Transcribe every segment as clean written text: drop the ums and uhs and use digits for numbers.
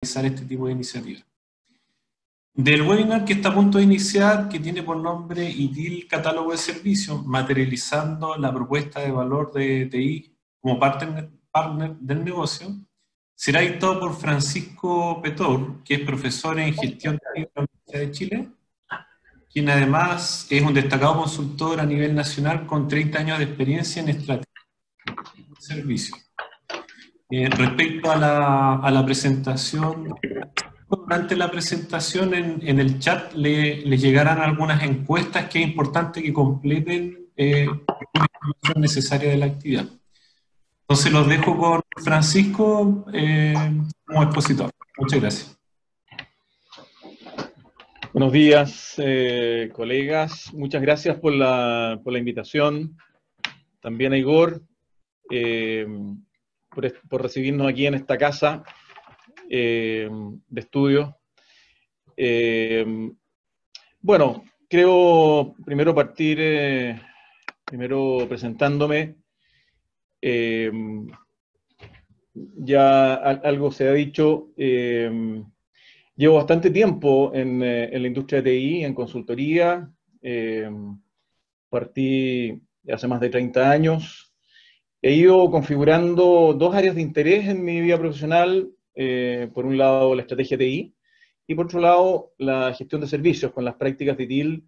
realizar este tipo de iniciativas. Del webinar que está a punto de iniciar, que tiene por nombre ITIL Catálogo de Servicios, materializando la propuesta de valor de TI como partner del negocio, será dictado por Francisco Petor, que es profesor en gestión de la Universidad de Chile, quien además es un destacado consultor a nivel nacional con 30 años de experiencia en estrategia de servicios. Respecto a la presentación, durante la presentación en el chat le llegarán algunas encuestas que es importante que completen la información necesaria de la actividad. Entonces los dejo con Francisco como expositor. Muchas gracias. Buenos días, colegas. Muchas gracias por la invitación. También a Igor por recibirnos aquí en esta casa de estudio. Bueno, creo primero partir presentándome. Ya algo se ha dicho. Llevo bastante tiempo en la industria de TI, en consultoría. Partí hace más de 30 años. He ido configurando dos áreas de interés en mi vida profesional. Por un lado, la estrategia TI, y por otro lado, la gestión de servicios con las prácticas de ITIL.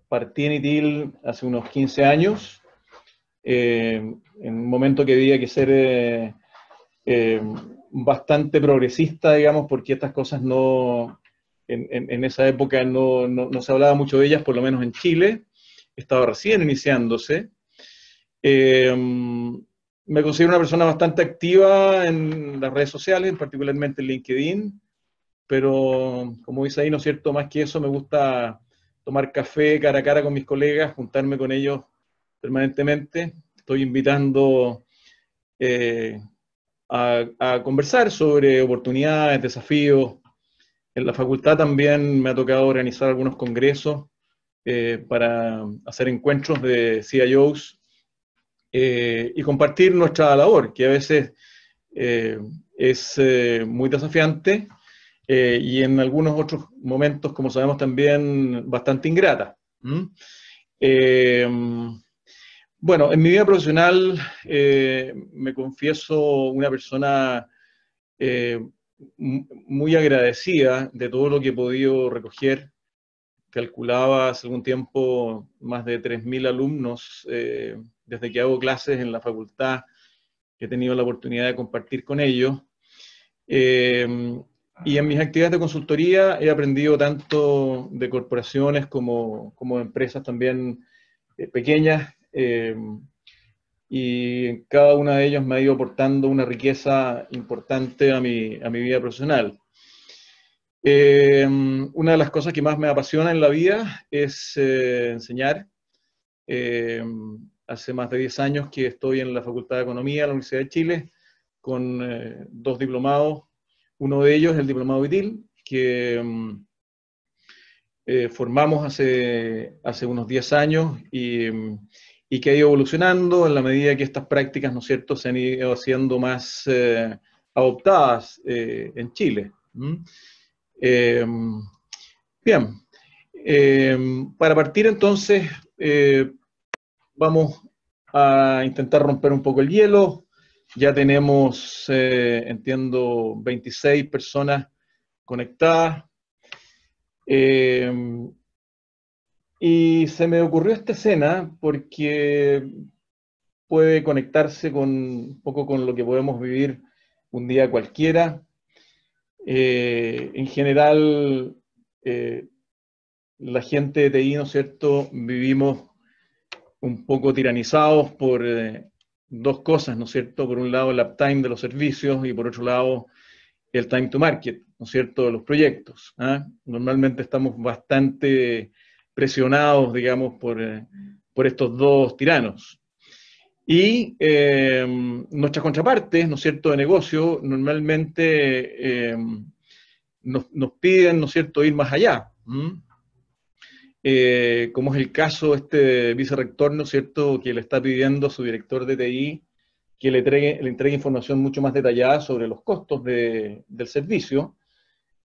Partí en ITIL hace unos 15 años, en un momento que había que ser bastante progresista, digamos, porque estas cosas en esa época no se hablaba mucho de ellas, por lo menos en Chile. Estaba recién iniciándose. Me considero una persona bastante activa en las redes sociales, particularmente en LinkedIn, pero como dice ahí, ¿no es cierto?, más que eso me gusta tomar café cara a cara con mis colegas, juntarme con ellos permanentemente. Estoy invitando a conversar sobre oportunidades, desafíos. En la facultad también me ha tocado organizar algunos congresos para hacer encuentros de CIOs y compartir nuestra labor, que a veces es muy desafiante y en algunos otros momentos, como sabemos, también bastante ingrata. Bueno, en mi vida profesional me confieso una persona muy agradecida de todo lo que he podido recoger. Calculaba hace algún tiempo más de 3.000 alumnos desde que hago clases en la facultad, que he tenido la oportunidad de compartir con ellos. Y en mis actividades de consultoría he aprendido tanto de corporaciones como de empresas también pequeñas, y en cada una de ellas me ha ido aportando una riqueza importante a mi vida profesional. Una de las cosas que más me apasiona en la vida es enseñar. Hace más de 10 años que estoy en la Facultad de Economía de la Universidad de Chile, con 2 diplomados. Uno de ellos es el diplomado ITIL, que formamos hace unos 10 años y que ha ido evolucionando en la medida que estas prácticas, ¿no es cierto?, se han ido haciendo más adoptadas en Chile. Bien, para partir entonces, vamos a intentar romper un poco el hielo. Ya tenemos, entiendo, 26 personas conectadas. Y se me ocurrió esta escena porque puede conectarse un poco con lo que podemos vivir un día cualquiera. En general, la gente de TI, ¿no es cierto?, vivimos un poco tiranizados por dos cosas, ¿no es cierto? Por un lado, el uptime de los servicios y por otro lado, el time to market, ¿no es cierto?, de los proyectos. Normalmente estamos bastante presionados, digamos, por estos dos tiranos. Y nuestras contrapartes, ¿no es cierto?, de negocio, normalmente nos piden, ¿no es cierto?, ir más allá. Como es el caso de este vicerrector, ¿no es cierto?, que le está pidiendo a su director de TI que le entregue información mucho más detallada sobre los costos del servicio,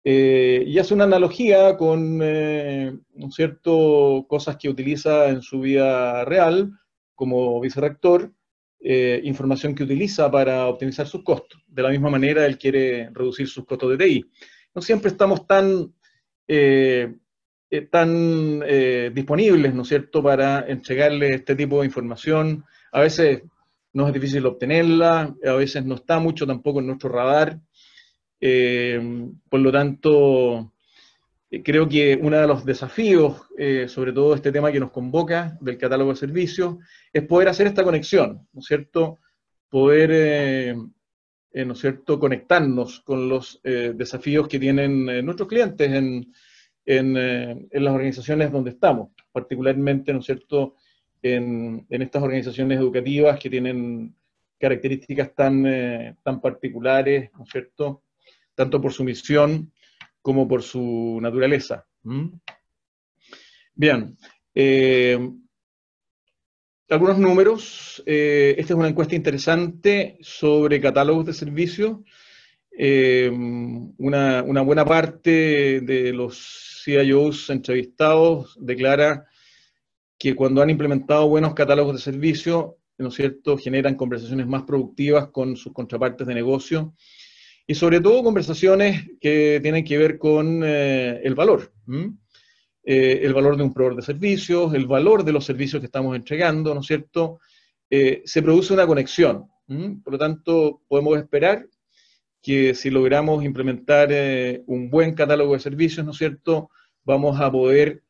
y hace una analogía con, ¿no es cierto?, cosas que utiliza en su vida real como vicerrector, información que utiliza para optimizar sus costos. De la misma manera, él quiere reducir sus costos de TI. No siempre estamos tan disponibles, ¿no es cierto?, para entregarle este tipo de información. A veces nos es difícil obtenerla, a veces no está mucho tampoco en nuestro radar. Por lo tanto, creo que uno de los desafíos, sobre todo este tema que nos convoca del catálogo de servicios, es poder hacer esta conexión, ¿no es cierto?, poder, ¿no es cierto?, conectarnos con los desafíos que tienen nuestros clientes en las organizaciones donde estamos, particularmente, ¿no es cierto?, en estas organizaciones educativas que tienen características tan particulares, ¿no es cierto?, tanto por su misión como por su naturaleza. Bien, algunos números. Esta es una encuesta interesante sobre catálogos de servicios. Una buena parte de los CIOs entrevistados declara que cuando han implementado buenos catálogos de servicios, ¿no es cierto?, generan conversaciones más productivas con sus contrapartes de negocio, y sobre todo conversaciones que tienen que ver con el valor. El valor de un proveedor de servicios, el valor de los servicios que estamos entregando, ¿no es cierto? Se produce una conexión. Por lo tanto, podemos esperar que si logramos implementar un buen catálogo de servicios, ¿no es cierto?, vamos a poder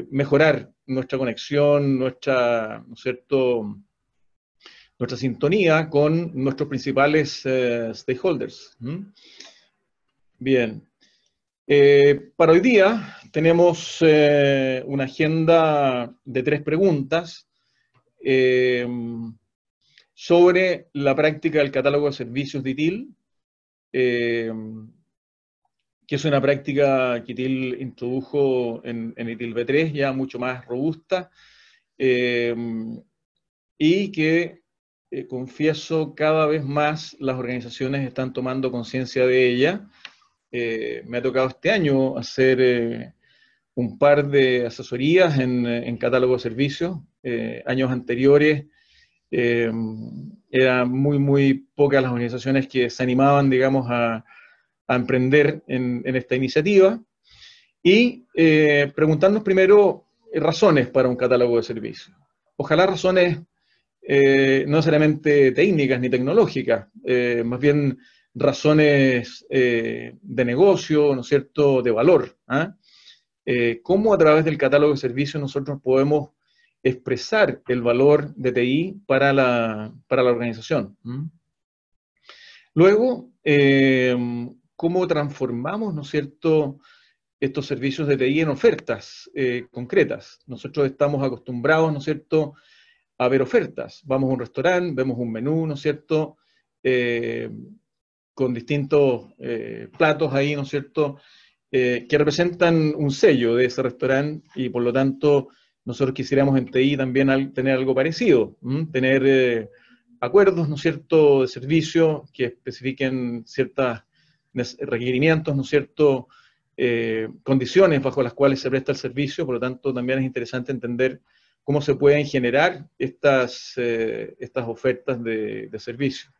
mejorar nuestra conexión, nuestra, ¿no es cierto?, nuestra sintonía con nuestros principales stakeholders. Bien. Para hoy día tenemos una agenda de 3 preguntas sobre la práctica del catálogo de servicios de ITIL, que es una práctica que ITIL introdujo en ITIL V3, ya mucho más robusta, y que, confieso, cada vez más las organizaciones están tomando conciencia de ella. Me ha tocado este año hacer un par de asesorías en catálogo de servicios. Años anteriores eran muy pocas las organizaciones que se animaban, digamos, a emprender en esta iniciativa, y preguntarnos primero razones para un catálogo de servicios. Ojalá razones no necesariamente técnicas ni tecnológicas, más bien razones de negocio, ¿no es cierto?, de valor. ¿Cómo a través del catálogo de servicios nosotros podemos expresar el valor de TI para la organización? Luego, ¿cómo transformamos, ¿no es cierto?, estos servicios de TI en ofertas concretas? Nosotros estamos acostumbrados, ¿no es cierto?, a ver ofertas. Vamos a un restaurante, vemos un menú, ¿no es cierto?, con distintos platos ahí, ¿no es cierto?, que representan un sello de ese restaurante, y por lo tanto nosotros quisiéramos en TI también tener algo parecido, tener acuerdos, ¿no es cierto?, de servicio que especifiquen ciertos requerimientos, ¿no es cierto?, condiciones bajo las cuales se presta el servicio. Por lo tanto, también es interesante entender cómo se pueden generar estas ofertas de servicio.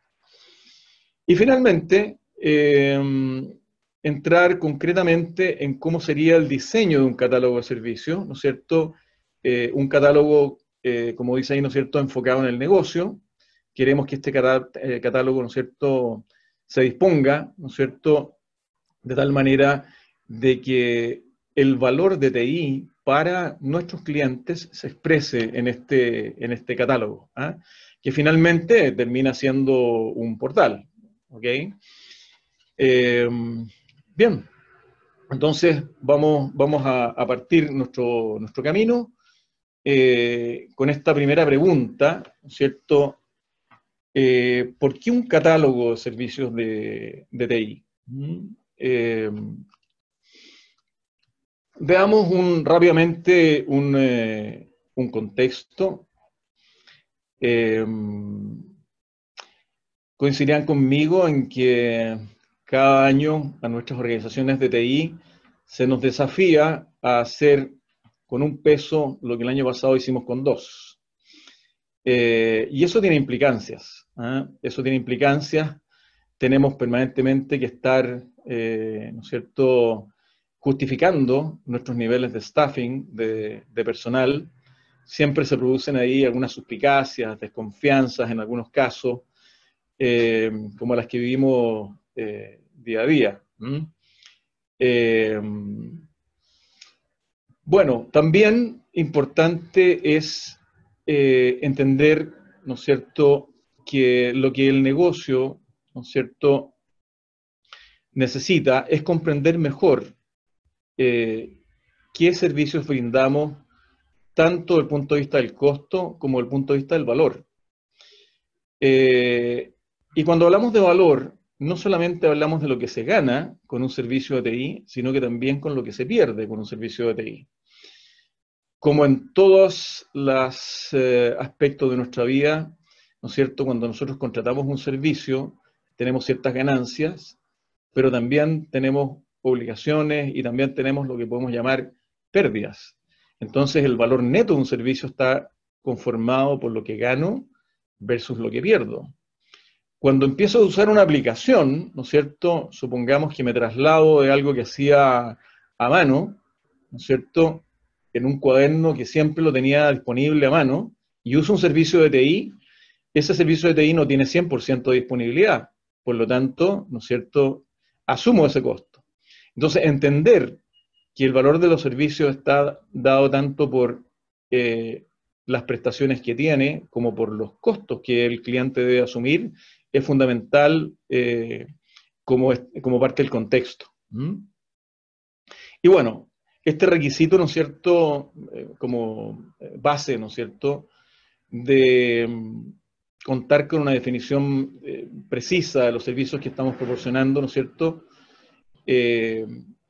Y finalmente, entrar concretamente en cómo sería el diseño de un catálogo de servicios, ¿no es cierto? Un catálogo, como dice ahí, ¿no es cierto?, enfocado en el negocio. Queremos que este catálogo, ¿no es cierto?, se disponga, ¿no es cierto?, de tal manera de que el valor de TI para nuestros clientes se exprese en este catálogo, que finalmente termina siendo un portal. ¿Ok? Bien, entonces vamos a partir nuestro camino con esta primera pregunta, ¿no es cierto? ¿Por qué un catálogo de servicios de TI? Veamos rápidamente un contexto. coincidirán conmigo en que cada año a nuestras organizaciones de TI se nos desafía a hacer con un peso lo que el año pasado hicimos con dos. Y eso tiene implicancias. Eso tiene implicancias. Tenemos permanentemente que estar, ¿no es cierto?, justificando nuestros niveles de staffing, de personal. Siempre se producen ahí algunas suspicacias, desconfianzas en algunos casos, como las que vivimos día a día. Bueno, también importante es entender, ¿no es cierto?, que lo que el negocio, ¿no es cierto?, necesita es comprender mejor qué servicios brindamos, tanto desde el punto de vista del costo como desde el punto de vista del valor. Y cuando hablamos de valor, no solamente hablamos de lo que se gana con un servicio de TI, sino que también con lo que se pierde con un servicio de TI. Como en todos los aspectos de nuestra vida, ¿no es cierto?, cuando nosotros contratamos un servicio, tenemos ciertas ganancias, pero también tenemos obligaciones y también tenemos lo que podemos llamar pérdidas. Entonces, el valor neto de un servicio está conformado por lo que gano versus lo que pierdo. Cuando empiezo a usar una aplicación, ¿no es cierto?, supongamos que me traslado de algo que hacía a mano, ¿no es cierto?, en un cuaderno que siempre lo tenía disponible a mano, y uso un servicio de TI, ese servicio de TI no tiene 100% de disponibilidad. Por lo tanto, ¿no es cierto?, asumo ese costo. Entonces, entender que el valor de los servicios está dado tanto por las prestaciones que tiene, como por los costos que el cliente debe asumir, es fundamental como parte del contexto. Y bueno, este requisito, ¿no es cierto?, como base, ¿no es cierto?, de contar con una definición precisa de los servicios que estamos proporcionando, ¿no es cierto?,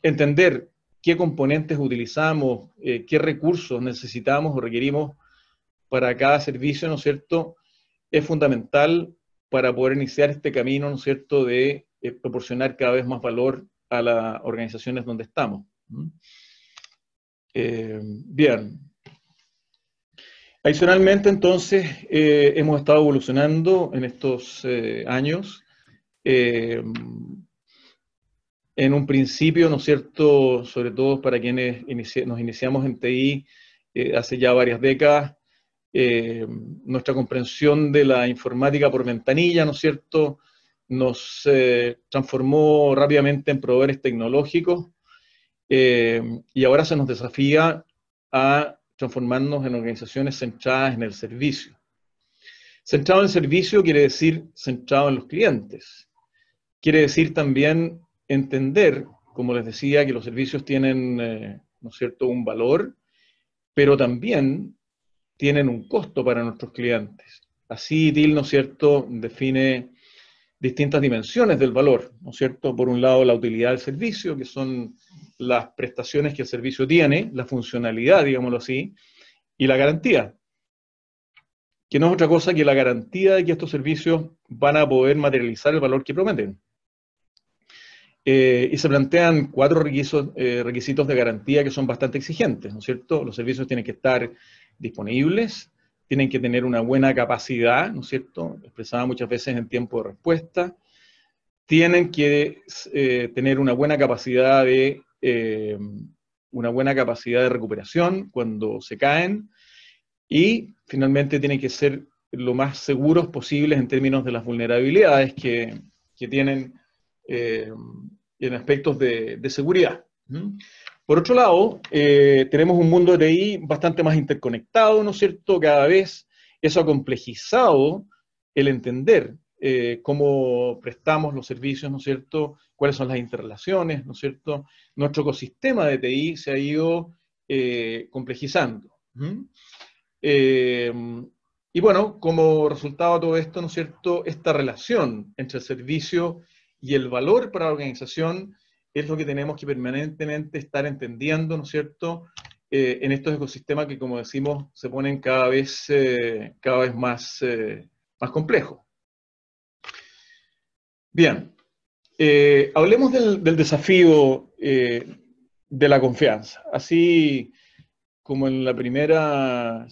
entender qué componentes utilizamos, qué recursos necesitamos o requerimos para cada servicio, ¿no es cierto?, es fundamental para poder iniciar este camino, ¿no es cierto?, de proporcionar cada vez más valor a las organizaciones donde estamos. Bien. Adicionalmente, entonces, hemos estado evolucionando en estos años. En un principio, ¿no es cierto?, sobre todo para quienes nos iniciamos en TI hace ya varias décadas, nuestra comprensión de la informática por ventanilla, ¿no es cierto?, nos transformó rápidamente en proveedores tecnológicos y ahora se nos desafía a transformarnos en organizaciones centradas en el servicio. Centrado en el servicio quiere decir centrado en los clientes. Quiere decir también entender, como les decía, que los servicios tienen, ¿no es cierto?, un valor, pero también tienen un costo para nuestros clientes. Así TIL, ¿no es cierto?, define distintas dimensiones del valor, ¿no es cierto? Por un lado, la utilidad del servicio, que son las prestaciones que el servicio tiene, la funcionalidad, digámoslo así, y la garantía, que no es otra cosa que la garantía de que estos servicios van a poder materializar el valor que prometen. Y se plantean 4 requisitos de garantía que son bastante exigentes, ¿no es cierto? Los servicios tienen que estar disponibles, tienen que tener una buena capacidad, ¿no es cierto?, expresada muchas veces en tiempo de respuesta, tienen que tener una buena capacidad de recuperación cuando se caen, y finalmente tienen que ser lo más seguros posibles en términos de las vulnerabilidades que tienen en aspectos de seguridad. Por otro lado, tenemos un mundo de TI bastante más interconectado, ¿no es cierto? Cada vez eso ha complejizado el entender cómo prestamos los servicios, ¿no es cierto? Cuáles son las interrelaciones, ¿no es cierto? Nuestro ecosistema de TI se ha ido complejizando. Y bueno, como resultado de todo esto, ¿no es cierto?, esta relación entre el servicio y el valor para la organización es lo que tenemos que permanentemente estar entendiendo, ¿no es cierto?, en estos ecosistemas que, como decimos, se ponen cada vez más complejos. Bien, hablemos del desafío de la confianza. Así como en la primera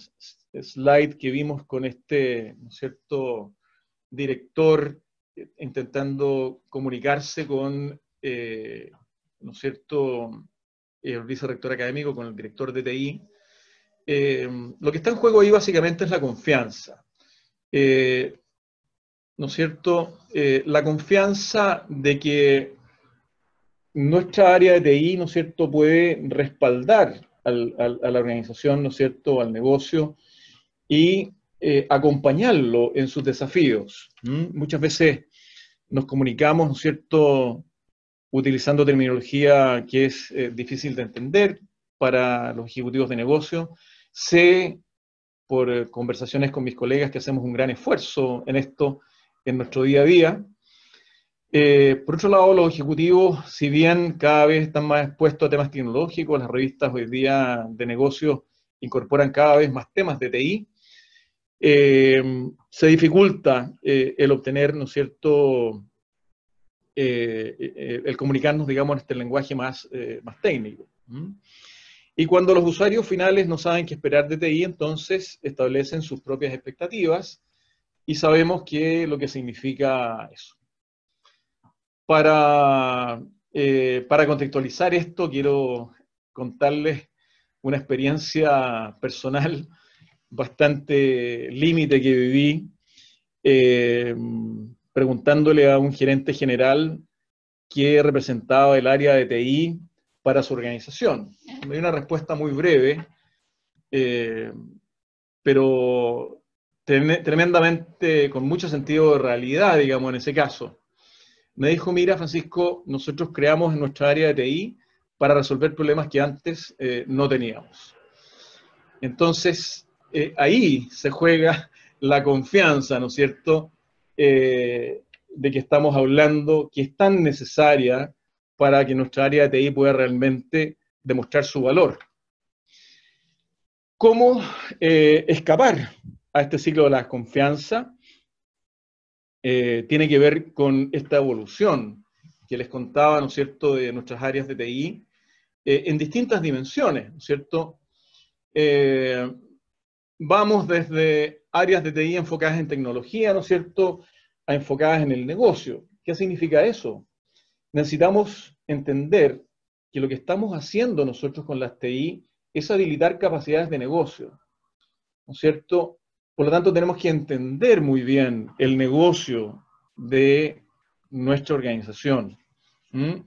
slide que vimos con este, ¿no es cierto?, director intentando comunicarse con, ¿no es cierto?, el vicerrector académico, con el director de TI. Lo que está en juego ahí básicamente es la confianza. ¿No es cierto? La confianza de que nuestra área de TI, ¿no es cierto?, puede respaldar a la organización, ¿no es cierto?, al negocio y acompañarlo en sus desafíos. Muchas veces nos comunicamos, ¿no es cierto?, utilizando terminología que es difícil de entender para los ejecutivos de negocio. Sé por conversaciones con mis colegas que hacemos un gran esfuerzo en esto en nuestro día a día. Por otro lado, los ejecutivos, si bien cada vez están más expuestos a temas tecnológicos, las revistas hoy día de negocios incorporan cada vez más temas de TI, se dificulta el obtener, ¿no es cierto?, el comunicarnos, digamos, en este lenguaje más técnico. Y cuando los usuarios finales no saben qué esperar de TI, entonces establecen sus propias expectativas y sabemos lo que significa eso. Para contextualizar esto, quiero contarles una experiencia personal bastante límite que viví, preguntándole a un gerente general qué representaba el área de TI para su organización. Me dio una respuesta muy breve, pero tremendamente con mucho sentido de realidad, digamos, en ese caso. Me dijo, mira, Francisco, nosotros creamos en nuestra área de TI para resolver problemas que antes no teníamos. Entonces, ahí se juega la confianza, ¿no es cierto?, de que estamos hablando, que es tan necesaria para que nuestra área de TI pueda realmente demostrar su valor. ¿Cómo escapar a este ciclo de la confianza? Tiene que ver con esta evolución que les contaba, ¿no es cierto?, de nuestras áreas de TI en distintas dimensiones, ¿no es cierto? Vamos desde áreas de TI enfocadas en tecnología, ¿no es cierto?, a enfocadas en el negocio. ¿Qué significa eso? Necesitamos entender que lo que estamos haciendo nosotros con las TI es habilitar capacidades de negocio, ¿no es cierto? Por lo tanto, tenemos que entender muy bien el negocio de nuestra organización.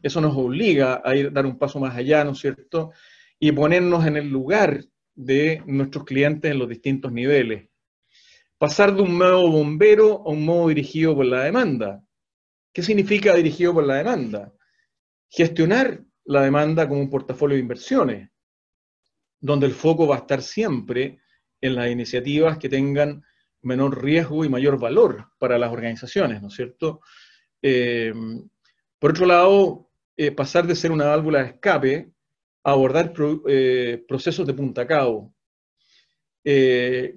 Eso nos obliga a dar un paso más allá, ¿no es cierto?, y ponernos en el lugar de nuestros clientes en los distintos niveles. Pasar de un modo bombero a un modo dirigido por la demanda. ¿Qué significa dirigido por la demanda? Gestionar la demanda como un portafolio de inversiones, donde el foco va a estar siempre en las iniciativas que tengan menor riesgo y mayor valor para las organizaciones, ¿no es cierto? Por otro lado, pasar de ser una válvula de escape a abordar procesos de punta a cabo,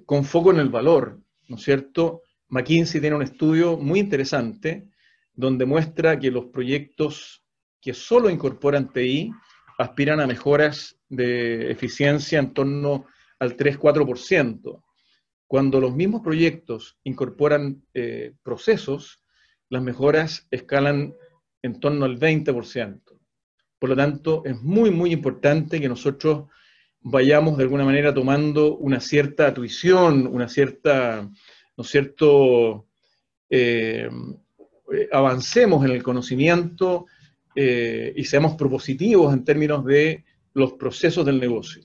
con foco en el valor, ¿no es cierto? McKinsey tiene un estudio muy interesante donde muestra que los proyectos que solo incorporan TI aspiran a mejoras de eficiencia en torno al 3-4%. Cuando los mismos proyectos incorporan procesos, las mejoras escalan en torno al 20%. Por lo tanto, es muy, muy importante que nosotros vayamos de alguna manera tomando una cierta tuición, una cierta, ¿no es cierto?, avancemos en el conocimiento y seamos propositivos en términos de los procesos del negocio.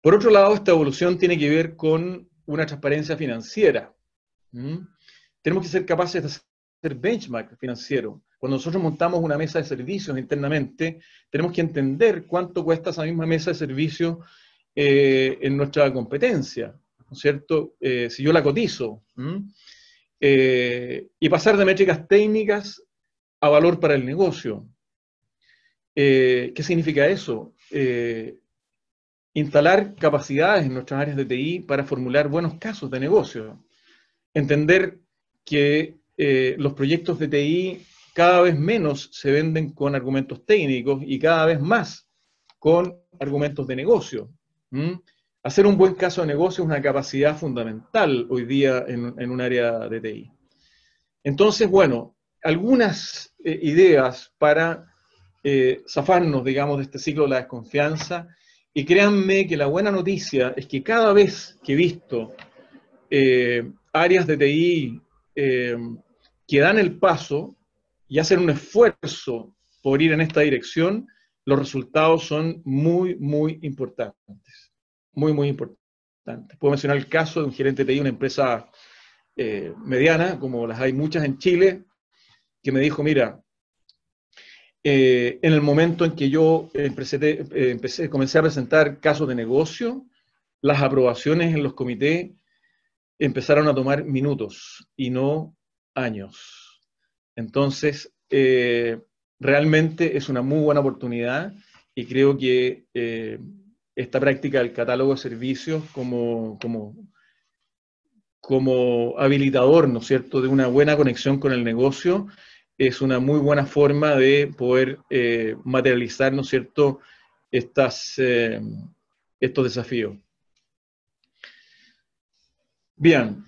Por otro lado, esta evolución tiene que ver con una transparencia financiera. Tenemos que ser capaces de hacer benchmark financiero. Cuando nosotros montamos una mesa de servicios internamente, tenemos que entender cuánto cuesta esa misma mesa de servicios en nuestra competencia, ¿no es cierto? Si yo la cotizo. Y pasar de métricas técnicas a valor para el negocio. ¿Qué significa eso? Instalar capacidades en nuestras áreas de TI para formular buenos casos de negocio. Entender que los proyectos de TI cada vez menos se venden con argumentos técnicos y cada vez más con argumentos de negocio. Hacer un buen caso de negocio es una capacidad fundamental hoy día en un área de TI. Entonces, bueno, algunas ideas para zafarnos, digamos, de este ciclo de la desconfianza. Y créanme que la buena noticia es que cada vez que he visto áreas de TI que dan el paso y hacen un esfuerzo por ir en esta dirección, los resultados son muy, muy importantes. Muy, muy importantes. Puedo mencionar el caso de un gerente de TI, una empresa mediana, como las hay muchas en Chile, que me dijo, mira, en el momento en que yo comencé a presentar casos de negocio, las aprobaciones en los comités empezaron a tomar minutos y no años. Entonces, realmente es una muy buena oportunidad y creo que esta práctica del catálogo de servicios como habilitador, ¿no es cierto?, de una buena conexión con el negocio, es una muy buena forma de poder materializar, ¿no es cierto?, estos desafíos. Bien,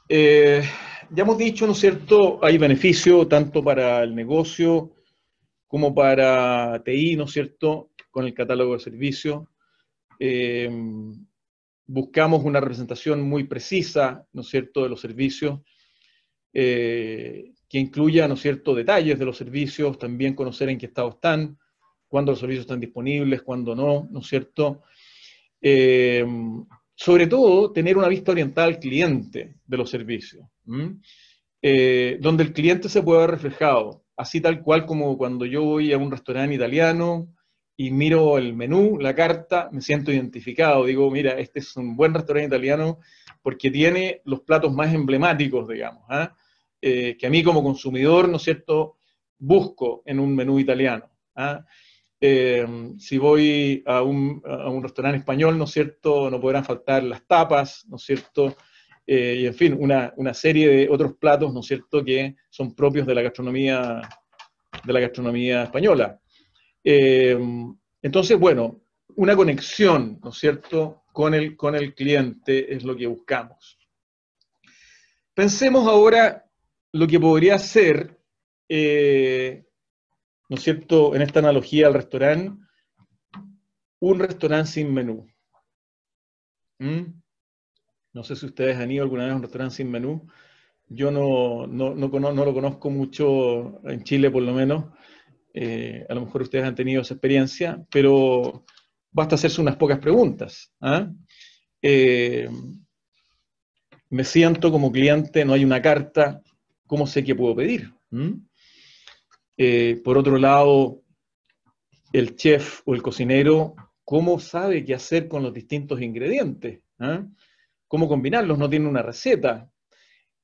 ya hemos dicho, ¿no es cierto?, hay beneficio tanto para el negocio como para TI, ¿no es cierto?, con el catálogo de servicios. Buscamos una representación muy precisa, ¿no es cierto?, de los servicios, que incluya, ¿no es cierto?, detalles de los servicios, también conocer en qué estado están, cuándo los servicios están disponibles, cuándo no, ¿no es cierto? Sobre todo, tener una vista orientada al cliente de los servicios, donde el cliente se pueda ver reflejado, así tal cual como cuando yo voy a un restaurante italiano y miro el menú, la carta, me siento identificado, digo, mira, este es un buen restaurante italiano porque tiene los platos más emblemáticos, digamos, que a mí como consumidor, ¿no es cierto?, busco en un menú italiano. Si voy a un restaurante español, ¿no es cierto?, no podrán faltar las tapas, ¿no es cierto?, y en fin, una serie de otros platos, ¿no es cierto?, que son propios de la gastronomía española. Entonces, bueno, una conexión, ¿no es cierto?, con el cliente es lo que buscamos. Pensemos ahora lo que podría ser, ¿no es cierto?, en esta analogía al restaurante, un restaurante sin menú. No sé si ustedes han ido alguna vez a un restaurante sin menú. Yo no lo conozco mucho en Chile, por lo menos. A lo mejor ustedes han tenido esa experiencia, pero basta hacerse unas pocas preguntas. Me siento como cliente, no hay una carta, ¿cómo sé qué puedo pedir? Por otro lado, el chef o el cocinero, ¿cómo sabe qué hacer con los distintos ingredientes? ¿Cómo combinarlos? No tiene una receta.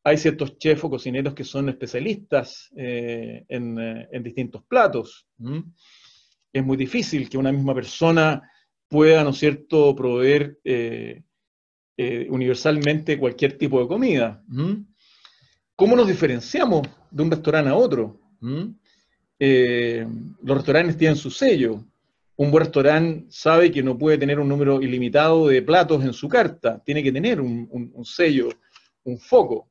Hay ciertos chefs o cocineros que son especialistas en distintos platos. Es muy difícil que una misma persona pueda, ¿no es cierto?, proveer universalmente cualquier tipo de comida. ¿Cómo nos diferenciamos de un restaurante a otro? Los restaurantes tienen su sello. Un buen restaurante sabe que no puede tener un número ilimitado de platos en su carta. Tiene que tener un sello, un foco.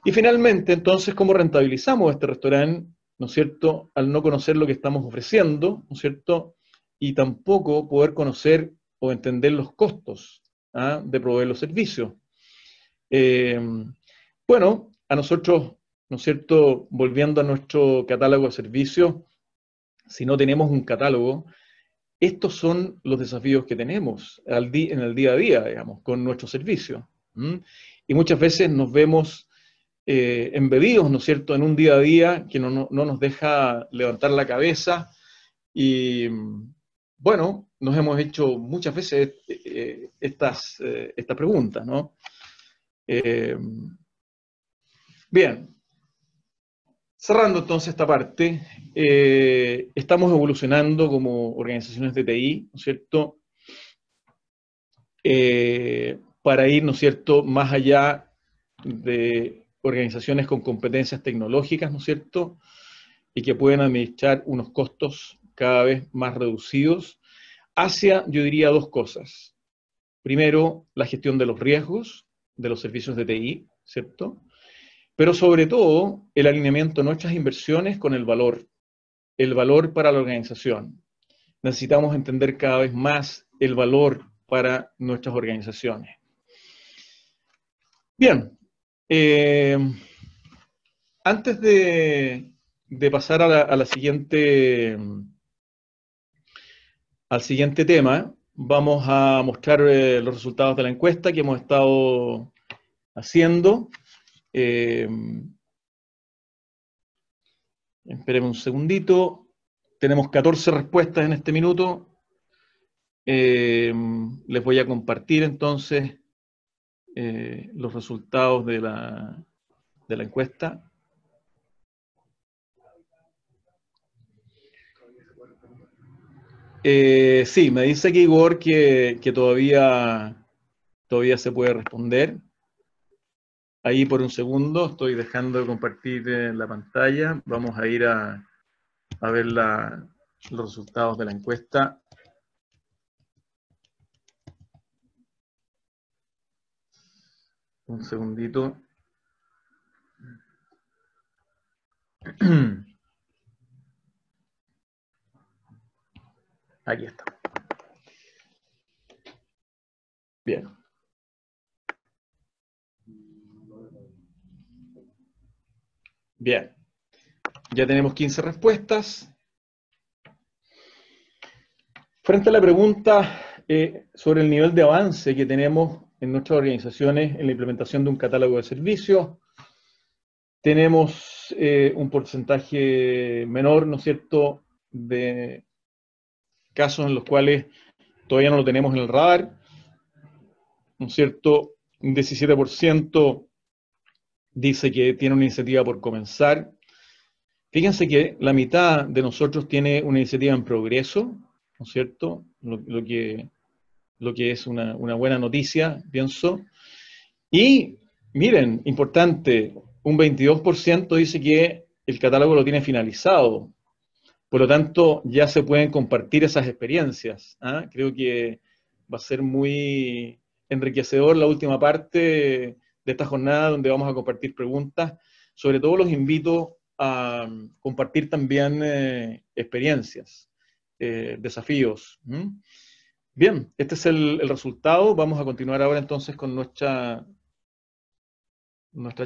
Y finalmente, entonces, ¿cómo rentabilizamos este restaurante? ¿No es cierto? Al no conocer lo que estamos ofreciendo, ¿no es cierto? Y tampoco poder conocer o entender los costos de proveer los servicios. Bueno, a nosotros, ¿no es cierto?, volviendo a nuestro catálogo de servicios, si no tenemos un catálogo, estos son los desafíos que tenemos en el día a día, digamos, con nuestros servicios. Y muchas veces nos vemos embebidos, ¿no es cierto?, en un día a día que no nos deja levantar la cabeza y, bueno, nos hemos hecho muchas veces estas preguntas, ¿no? Bien. Cerrando entonces esta parte, estamos evolucionando como organizaciones de TI, ¿no es cierto?, para ir, ¿no es cierto?, más allá de organizaciones con competencias tecnológicas, ¿no es cierto?, y que pueden administrar unos costos cada vez más reducidos hacia, yo diría, dos cosas. Primero, la gestión de los riesgos de los servicios de TI, ¿cierto? Pero sobre todo, el alineamiento de nuestras inversiones con el valor para la organización. Necesitamos entender cada vez más el valor para nuestras organizaciones. Bien, antes de pasar al siguiente tema, vamos a mostrar los resultados de la encuesta que hemos estado haciendo. Espérenme un segundito. Tenemos 14 respuestas en este minuto. Les voy a compartir entonces los resultados de la encuesta. Sí, me dice que Igor que todavía se puede responder. Ahí por un segundo estoy dejando de compartir la pantalla. Vamos a ir a ver los resultados de la encuesta. Un segundito. Aquí está. Bien. Bien. Ya tenemos 15 respuestas. Frente a la pregunta sobre el nivel de avance que tenemos en nuestras organizaciones en la implementación de un catálogo de servicios, tenemos un porcentaje menor, ¿no es cierto?, de casos en los cuales todavía no lo tenemos en el radar, ¿no es cierto? Un 17% dice que tiene una iniciativa por comenzar. Fíjense que la mitad de nosotros tiene una iniciativa en progreso, ¿no es cierto? Lo que es una buena noticia, pienso. Y, miren, importante, un 22% dice que el catálogo lo tiene finalizado. Por lo tanto, ya se pueden compartir esas experiencias. ¿Ah? Creo que va a ser muy enriquecedor la última parte de esta jornada donde vamos a compartir preguntas. Sobre todo los invito a compartir también experiencias, desafíos. Bien, este es el resultado. Vamos a continuar ahora entonces con nuestra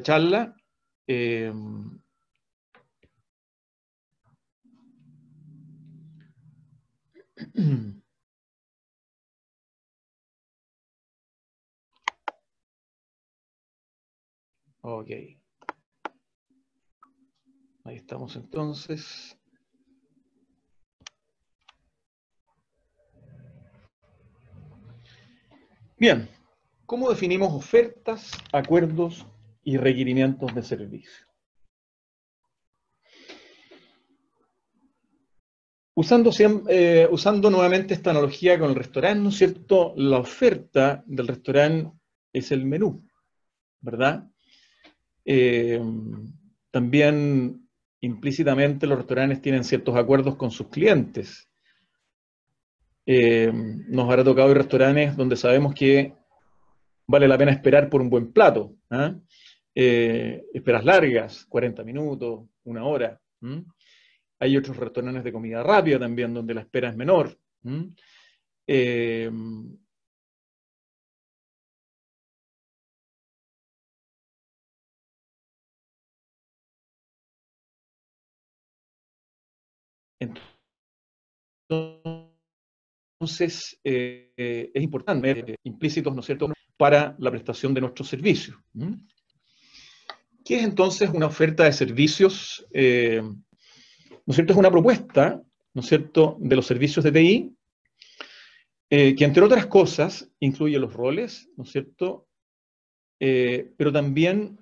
charla. Ok. Ahí estamos entonces. Bien, ¿cómo definimos ofertas, acuerdos y requerimientos de servicio? Usando nuevamente esta analogía con el restaurante, ¿no es cierto? La oferta del restaurante es el menú, ¿verdad? También implícitamente los restaurantes tienen ciertos acuerdos con sus clientes. Nos habrá tocado ir restaurantes donde sabemos que vale la pena esperar por un buen plato. Esperas largas, 40 minutos, una hora. Hay otros restaurantes de comida rápida también donde la espera es menor. Entonces, es importante ver implícitos, ¿no es cierto?, para la prestación de nuestros servicios. ¿Qué es entonces una oferta de servicios? ¿No es cierto? Es una propuesta, ¿no es cierto?, de los servicios de TI, que entre otras cosas incluye los roles, ¿no es cierto?, pero también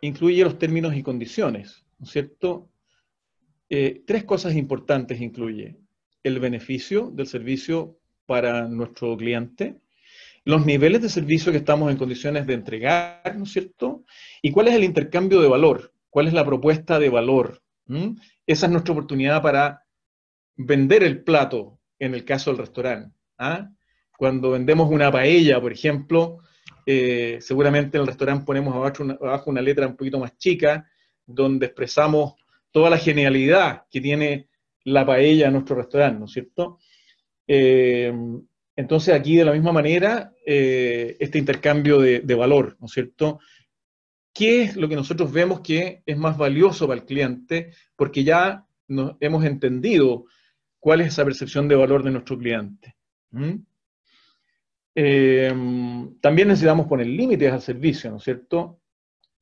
incluye los términos y condiciones, ¿no es cierto? Tres cosas importantes incluye: el beneficio del servicio para nuestro cliente, los niveles de servicio que estamos en condiciones de entregar, ¿no es cierto? Y cuál es el intercambio de valor, cuál es la propuesta de valor. Esa es nuestra oportunidad para vender el plato, en el caso del restaurante. Cuando vendemos una paella, por ejemplo, seguramente en el restaurante ponemos abajo una letra un poquito más chica, donde expresamos toda la genialidad que tiene la paella en nuestro restaurante, ¿no es cierto? Entonces aquí de la misma manera, este intercambio de valor, ¿no es cierto? ¿Qué es lo que nosotros vemos que es más valioso para el cliente? Porque ya hemos entendido cuál es esa percepción de valor de nuestro cliente. También necesitamos poner límites al servicio, ¿no es cierto?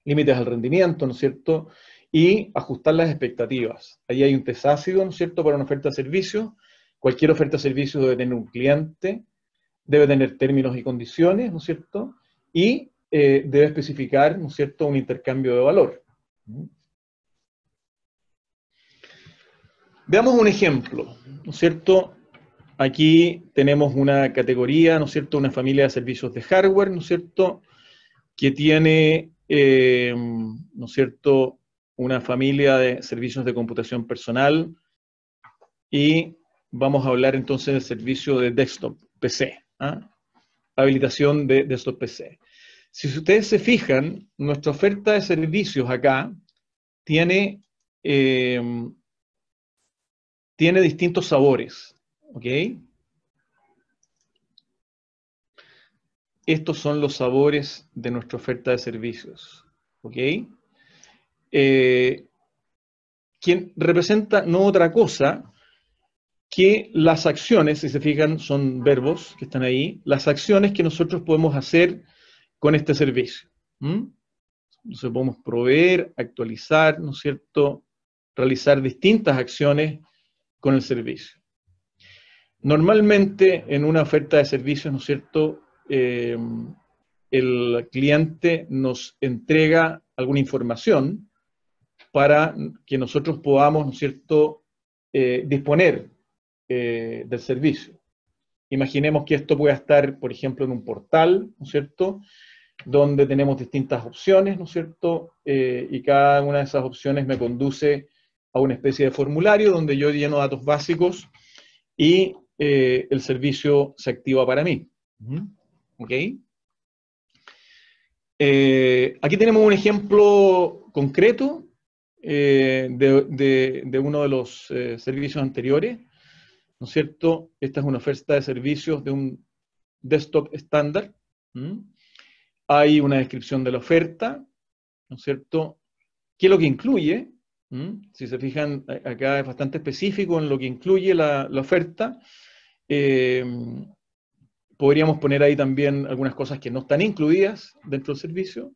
Límites al rendimiento, ¿no es cierto? Y ajustar las expectativas. Ahí hay un test ácido, ¿no es cierto?, para una oferta de servicio. Cualquier oferta de servicio debe tener un cliente, debe tener términos y condiciones, ¿no es cierto? Y debe especificar, ¿no es cierto?, un intercambio de valor. Veamos un ejemplo, ¿no es cierto? Aquí tenemos una categoría, ¿no es cierto?, una familia de servicios de hardware, ¿no es cierto?, que tiene, ¿no es cierto?, una familia de servicios de computación personal, y vamos a hablar entonces del servicio de desktop PC, habilitación de desktop PC. Si ustedes se fijan, nuestra oferta de servicios acá tiene distintos sabores, ¿ok? Estos son los sabores de nuestra oferta de servicios, ¿ok? Quien representa no otra cosa que las acciones, si se fijan, son verbos que están ahí, las acciones que nosotros podemos hacer con este servicio. Entonces podemos proveer, actualizar, ¿no es cierto?, realizar distintas acciones con el servicio. Normalmente en una oferta de servicios, ¿no es cierto?, el cliente nos entrega alguna información para que nosotros podamos, ¿no es cierto?, disponer del servicio. Imaginemos que esto pueda estar, por ejemplo, en un portal, ¿no es cierto?, donde tenemos distintas opciones, ¿no es cierto?, y cada una de esas opciones me conduce a una especie de formulario donde yo lleno datos básicos y el servicio se activa para mí. ¿Ok? Aquí tenemos un ejemplo concreto de uno de los servicios anteriores, ¿no es cierto? Esta es una oferta de servicios de un desktop estándar. Hay una descripción de la oferta, ¿no es cierto? ¿Qué es lo que incluye? Si se fijan, acá es bastante específico en lo que incluye la oferta. Podríamos poner ahí también algunas cosas que no están incluidas dentro del servicio.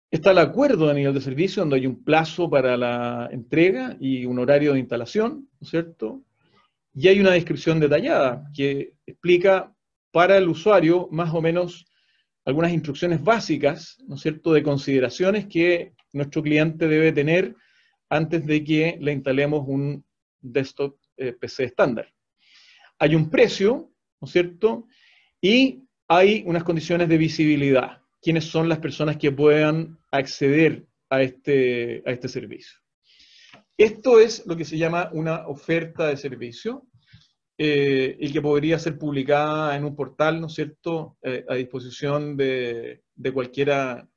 Está el acuerdo a nivel de servicio, donde hay un plazo para la entrega y un horario de instalación, ¿no es cierto? Y hay una descripción detallada que explica para el usuario más o menos algunas instrucciones básicas, ¿no es cierto?, de consideraciones que nuestro cliente debe tener antes de que le instalemos un desktop PC estándar. Hay un precio, ¿no es cierto?, y hay unas condiciones de visibilidad. ¿Quiénes son las personas que puedan acceder a este servicio? Esto es lo que se llama una oferta de servicio y que podría ser publicada en un portal, ¿no es cierto?, a disposición de cualquiera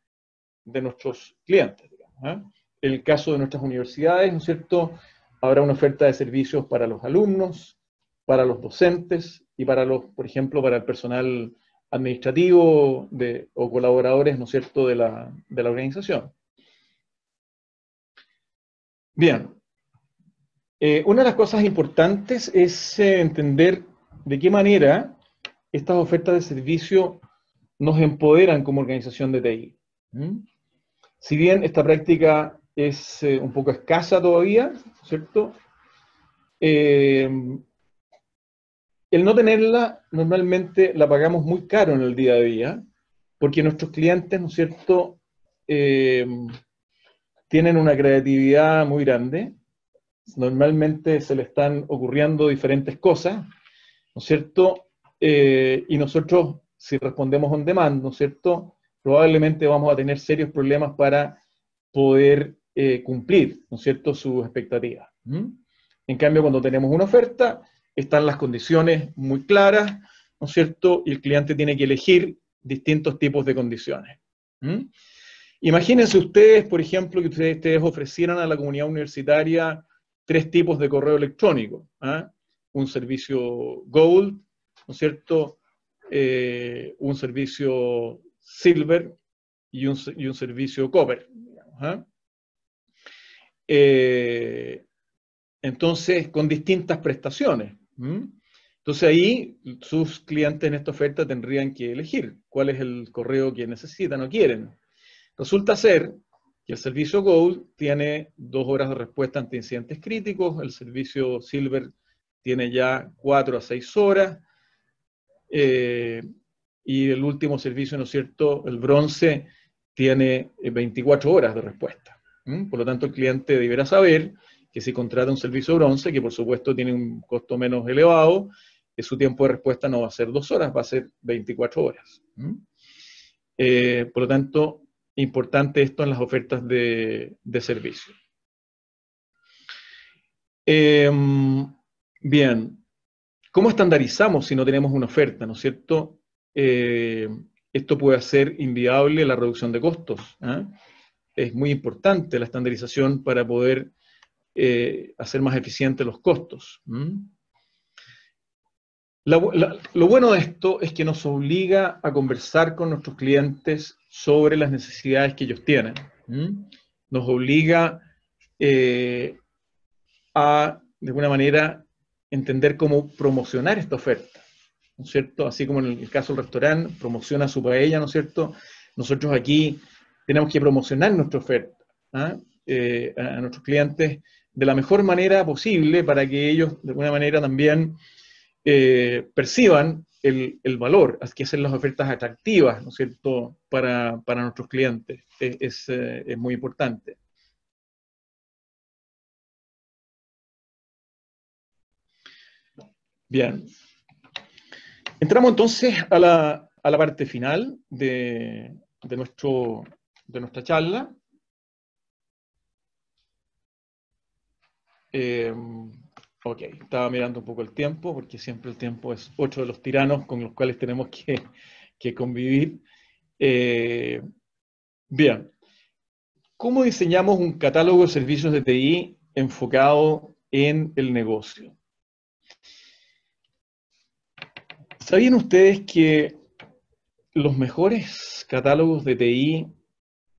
de nuestros clientes, digamos, En el caso de nuestras universidades, ¿no es cierto?, habrá una oferta de servicios para los alumnos, para los docentes y para por ejemplo, para el personal administrativo o colaboradores, ¿no es cierto?, de la organización. Bien. Una de las cosas importantes es entender de qué manera estas ofertas de servicio nos empoderan como organización de TI. Si bien esta práctica es un poco escasa todavía, ¿cierto? El no tenerla, normalmente la pagamos muy caro en el día a día, porque nuestros clientes, ¿no es cierto?, tienen una creatividad muy grande. Normalmente se le están ocurriendo diferentes cosas, ¿no es cierto? Y nosotros si respondemos on demand, ¿no es cierto?, probablemente vamos a tener serios problemas para poder cumplir, ¿no es cierto?, sus expectativas. En cambio, cuando tenemos una oferta, están las condiciones muy claras, ¿no es cierto?, y el cliente tiene que elegir distintos tipos de condiciones. Imagínense ustedes, por ejemplo, que ustedes ofrecieran a la comunidad universitaria 3 tipos de correo electrónico. Un servicio Gold, ¿no es cierto?, un servicio Silver y un servicio Copper, digamos, entonces, con distintas prestaciones. Entonces ahí sus clientes en esta oferta tendrían que elegir cuál es el correo que necesitan o quieren. Resulta ser que el servicio Gold tiene 2 horas de respuesta ante incidentes críticos, el servicio Silver tiene ya 4 a 6 horas, y el último servicio, ¿no es cierto?, el Bronce, tiene 24 horas de respuesta. Por lo tanto, el cliente deberá saber que si contrata un servicio Bronce, que por supuesto tiene un costo menos elevado, que su tiempo de respuesta no va a ser 2 horas, va a ser 24 horas. Por lo tanto, importante esto en las ofertas de servicio. Bien, ¿cómo estandarizamos si no tenemos una oferta, ¿no es cierto? Esto puede hacer inviable la reducción de costos. Es muy importante la estandarización para poder hacer más eficientes los costos. Lo bueno de esto es que nos obliga a conversar con nuestros clientes sobre las necesidades que ellos tienen. Nos obliga a, de alguna manera, entender cómo promocionar esta oferta, ¿no es cierto? Así como en el caso del restaurante, promociona su paella, ¿no es cierto? Nosotros aquí tenemos que promocionar nuestra oferta a nuestros clientes de la mejor manera posible para que ellos, de alguna manera, también perciban el valor, hay que hacer las ofertas atractivas, ¿no es cierto?, para nuestros clientes. Es muy importante. Bien. Entramos entonces a la parte final de nuestra charla. Ok, estaba mirando un poco el tiempo, porque siempre el tiempo es otro de los tiranos con los cuales tenemos que convivir. Bien. ¿Cómo diseñamos un catálogo de servicios de TI enfocado en el negocio? ¿Sabían ustedes que los mejores catálogos de TI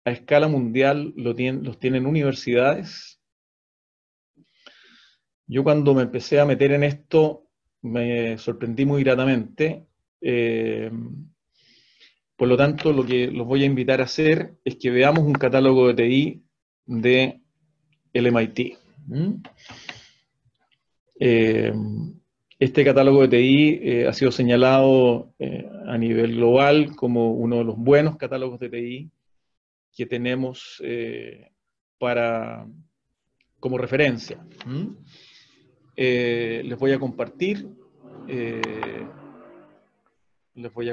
a escala mundial los tienen universidades? Yo cuando me empecé a meter en esto me sorprendí muy gratamente. Por lo tanto, lo que los voy a invitar a hacer es que veamos un catálogo de TI de el MIT. Este catálogo de TI ha sido señalado a nivel global como uno de los buenos catálogos de TI que tenemos como referencia. Les voy a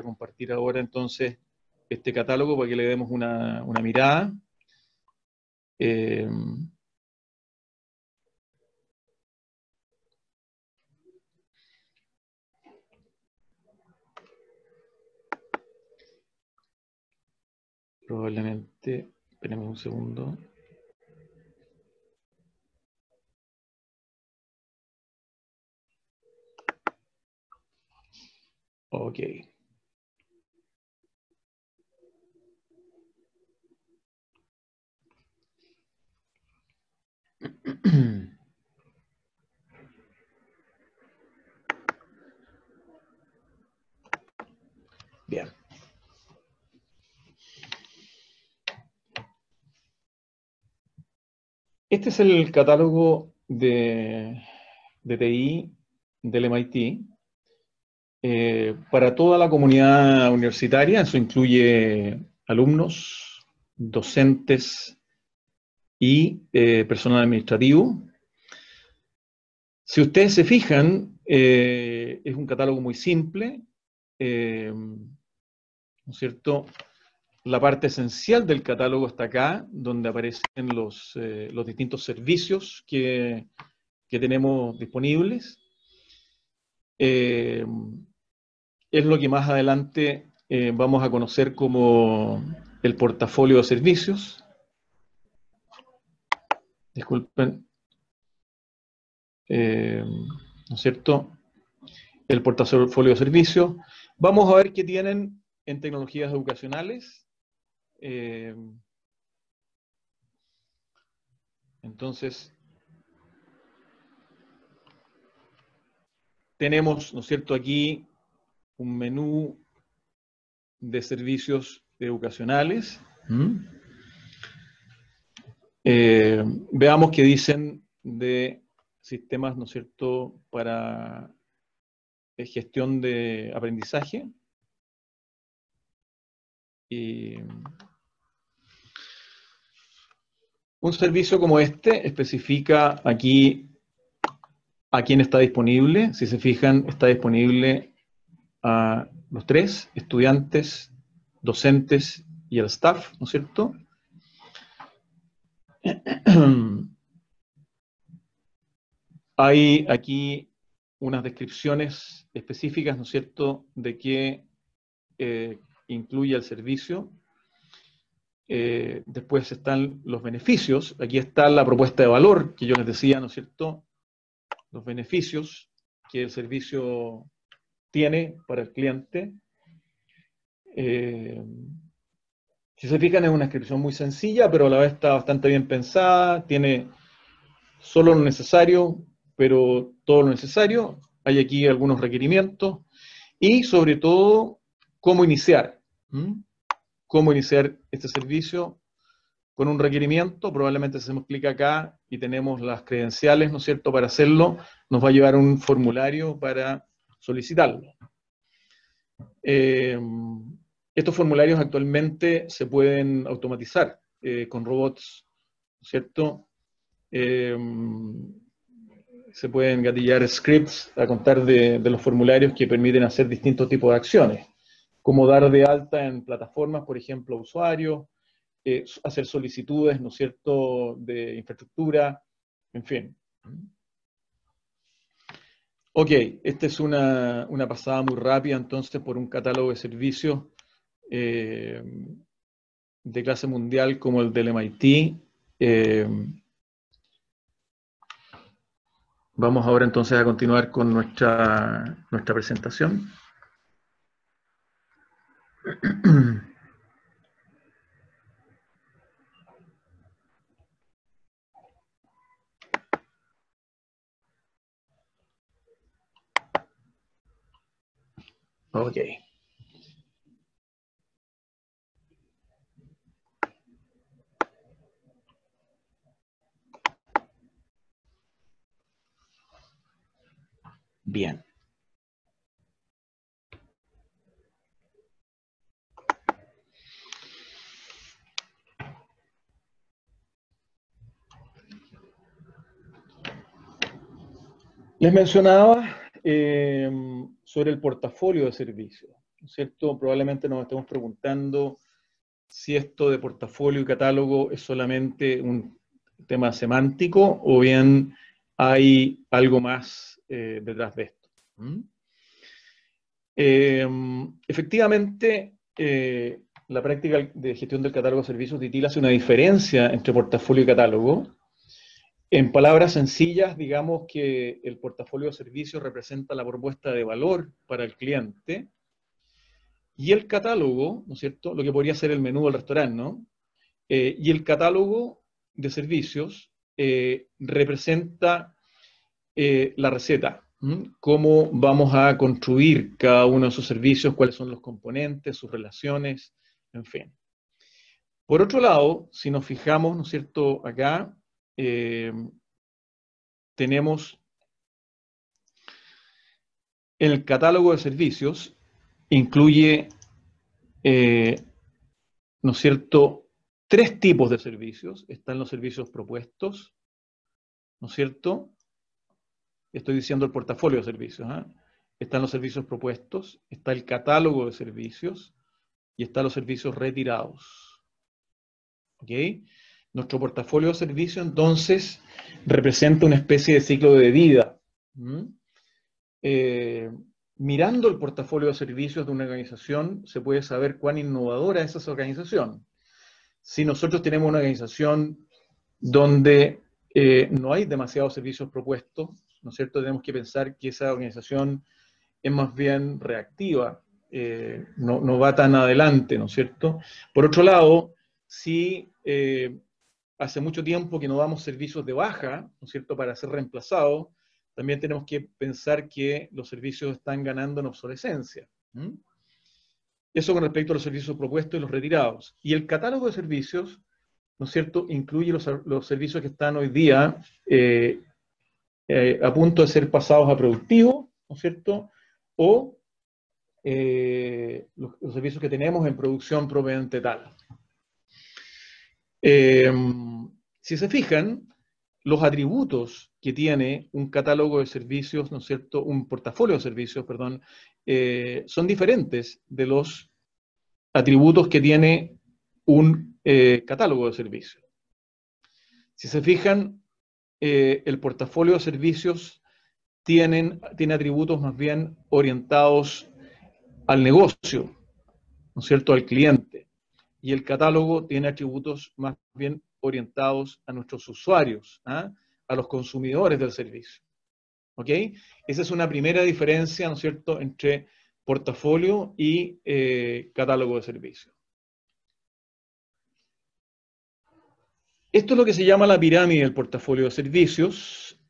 compartir ahora entonces este catálogo para que le demos una mirada. Probablemente, esperemos un segundo. Ok. Bien. Este es el catálogo de TI del MIT para toda la comunidad universitaria. Eso incluye alumnos, docentes y personal administrativo. Si ustedes se fijan, es un catálogo muy simple. ¿no es cierto? La parte esencial del catálogo está acá, donde aparecen los distintos servicios que tenemos disponibles. Es lo que más adelante vamos a conocer como el portafolio de servicios. Disculpen. ¿No es cierto? El portafolio de servicios. Vamos a ver qué tienen en tecnologías educacionales. Entonces, tenemos, ¿no es cierto?, aquí un menú de servicios educacionales. Veamos qué dicen de sistemas, ¿no es cierto?, para gestión de aprendizaje. Un servicio como este especifica aquí a quién está disponible. Si se fijan, está disponible a los tres, estudiantes, docentes y el staff, ¿no es cierto? Hay aquí unas descripciones específicas, ¿no es cierto?, de qué incluye el servicio. Después están los beneficios. Aquí está la propuesta de valor que yo les decía, ¿no es cierto?, los beneficios que el servicio tiene para el cliente. Si se fijan, es una descripción muy sencilla, pero a la vez está bastante bien pensada, tiene solo lo necesario, pero todo lo necesario. Hay aquí algunos requerimientos y sobre todo cómo iniciar. Cómo iniciar este servicio con un requerimiento. Probablemente se me explica acá y tenemos las credenciales, ¿no es cierto?, para hacerlo. Nos va a llevar un formulario para solicitarlo. Estos formularios actualmente se pueden automatizar con robots, ¿no es cierto? Se pueden gatillar scripts a contar de los formularios que permiten hacer distintos tipos de acciones, como dar de alta en plataformas, por ejemplo, a usuarios, hacer solicitudes, ¿no es cierto?, de infraestructura, en fin. Ok, esta es una pasada muy rápida entonces por un catálogo de servicios de clase mundial como el del MIT. Vamos ahora entonces a continuar con nuestra presentación. Ok. Bien. Les mencionaba sobre el portafolio de servicios, ¿no es cierto? Probablemente nos estemos preguntando si esto de portafolio y catálogo es solamente un tema semántico o bien hay algo más detrás de esto. Efectivamente, la práctica de gestión del catálogo de servicios de ITIL hace una diferencia entre portafolio y catálogo. En palabras sencillas, digamos que el portafolio de servicios representa la propuesta de valor para el cliente y el catálogo, ¿no es cierto?, lo que podría ser el menú del restaurante, ¿no? Y el catálogo de servicios representa la receta. Cómo vamos a construir cada uno de esos servicios, cuáles son los componentes, sus relaciones, en fin. Por otro lado, si nos fijamos, ¿no es cierto?, acá tenemos el catálogo de servicios, incluye, ¿no es cierto?, tres tipos de servicios. Están los servicios propuestos, ¿no es cierto? Estoy diciendo el portafolio de servicios. Están los servicios propuestos, está el catálogo de servicios y están los servicios retirados. ¿Ok? Nuestro portafolio de servicios, entonces, representa una especie de ciclo de vida. Mirando el portafolio de servicios de una organización, se puede saber cuán innovadora es esa organización. Si nosotros tenemos una organización donde no hay demasiados servicios propuestos, ¿no es cierto? Tenemos que pensar que esa organización es más bien reactiva, no va tan adelante, ¿no es cierto? Por otro lado, si hace mucho tiempo que no damos servicios de baja, ¿no es cierto?, para ser reemplazados, también tenemos que pensar que los servicios están ganando en obsolescencia. Eso con respecto a los servicios propuestos y los retirados. Y el catálogo de servicios, ¿no es cierto?, incluye los servicios que están hoy día a punto de ser pasados a productivo, ¿no es cierto?, o los servicios que tenemos en producción propiamente tal. Si se fijan, los atributos que tiene un catálogo de servicios, ¿no es cierto?, un portafolio de servicios, perdón, son diferentes de los atributos que tiene un catálogo de servicios. Si se fijan, el portafolio de servicios tiene atributos más bien orientados al negocio, ¿no es cierto?, al cliente. Y el catálogo tiene atributos más bien orientados a nuestros usuarios, a los consumidores del servicio. ¿Ok? Esa es una primera diferencia, ¿no es cierto?, entre portafolio y catálogo de servicios. Esto es lo que se llama la pirámide del portafolio de servicios.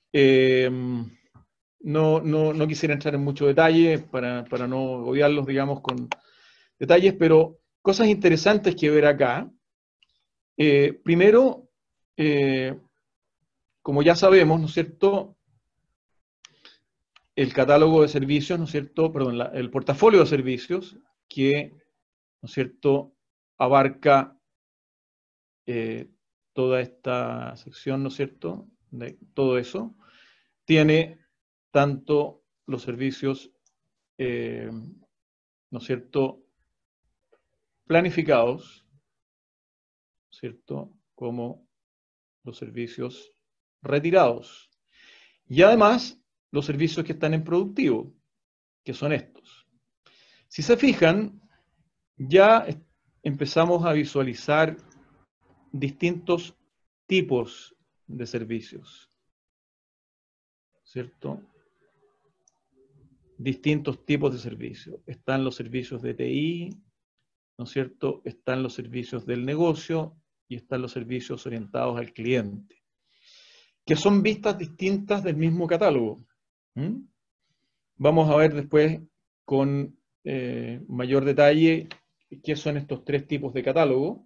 No quisiera entrar en mucho detalle para no odiarlos, digamos, con detalles, pero cosas interesantes que ver acá. Primero, como ya sabemos, ¿no es cierto?, el catálogo de servicios, ¿no es cierto?, perdón, el portafolio de servicios que, ¿no es cierto?, abarca toda esta sección, ¿no es cierto?, de todo eso, tiene tanto los servicios, ¿no es cierto?, planificados, ¿cierto?, como los servicios retirados. Y además, los servicios que están en productivo, que son estos. Si se fijan, ya empezamos a visualizar distintos tipos de servicios, ¿cierto? Distintos tipos de servicios. Están los servicios de TI, ¿no es cierto? Están los servicios del negocio y están los servicios orientados al cliente, que son vistas distintas del mismo catálogo. Vamos a ver después con mayor detalle qué son estos tres tipos de catálogo.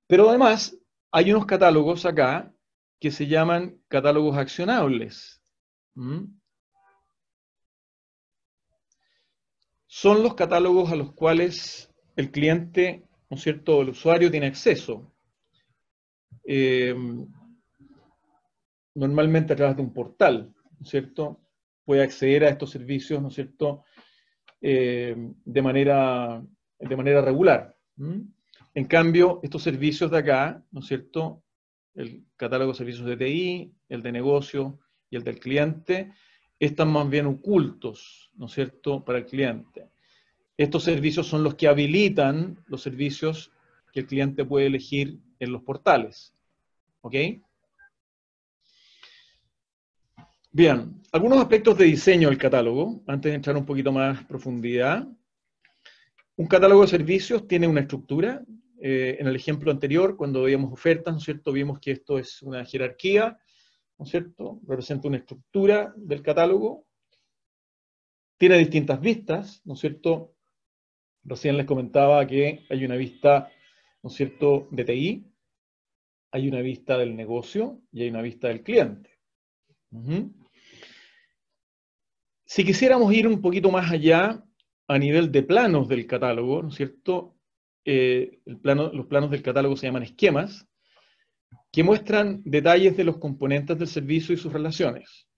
Pero además hay unos catálogos acá que se llaman catálogos accionables. Son los catálogos a los cuales el cliente, ¿no es cierto?, el usuario tiene acceso. Normalmente a través de un portal, ¿no es cierto?, puede acceder a estos servicios, ¿no es cierto?, de manera regular. En cambio, estos servicios de acá, ¿no es cierto?, el catálogo de servicios de TI, el de negocio y el del cliente, están más bien ocultos, ¿no es cierto?, para el cliente. Estos servicios son los que habilitan los servicios que el cliente puede elegir en los portales. ¿Ok? Bien, algunos aspectos de diseño del catálogo, antes de entrar un poquito más en profundidad. Un catálogo de servicios tiene una estructura. En el ejemplo anterior, cuando veíamos ofertas, ¿no es cierto?, vimos que esto es una jerarquía, ¿no es cierto?, representa una estructura del catálogo. Tiene distintas vistas, ¿no es cierto? Recién les comentaba que hay una vista, ¿no es cierto?, de TI, hay una vista del negocio y hay una vista del cliente. Si quisiéramos ir un poquito más allá, a nivel de planos del catálogo, ¿no es cierto?, los planos del catálogo se llaman esquemas, que muestran detalles de los componentes del servicio y sus relaciones.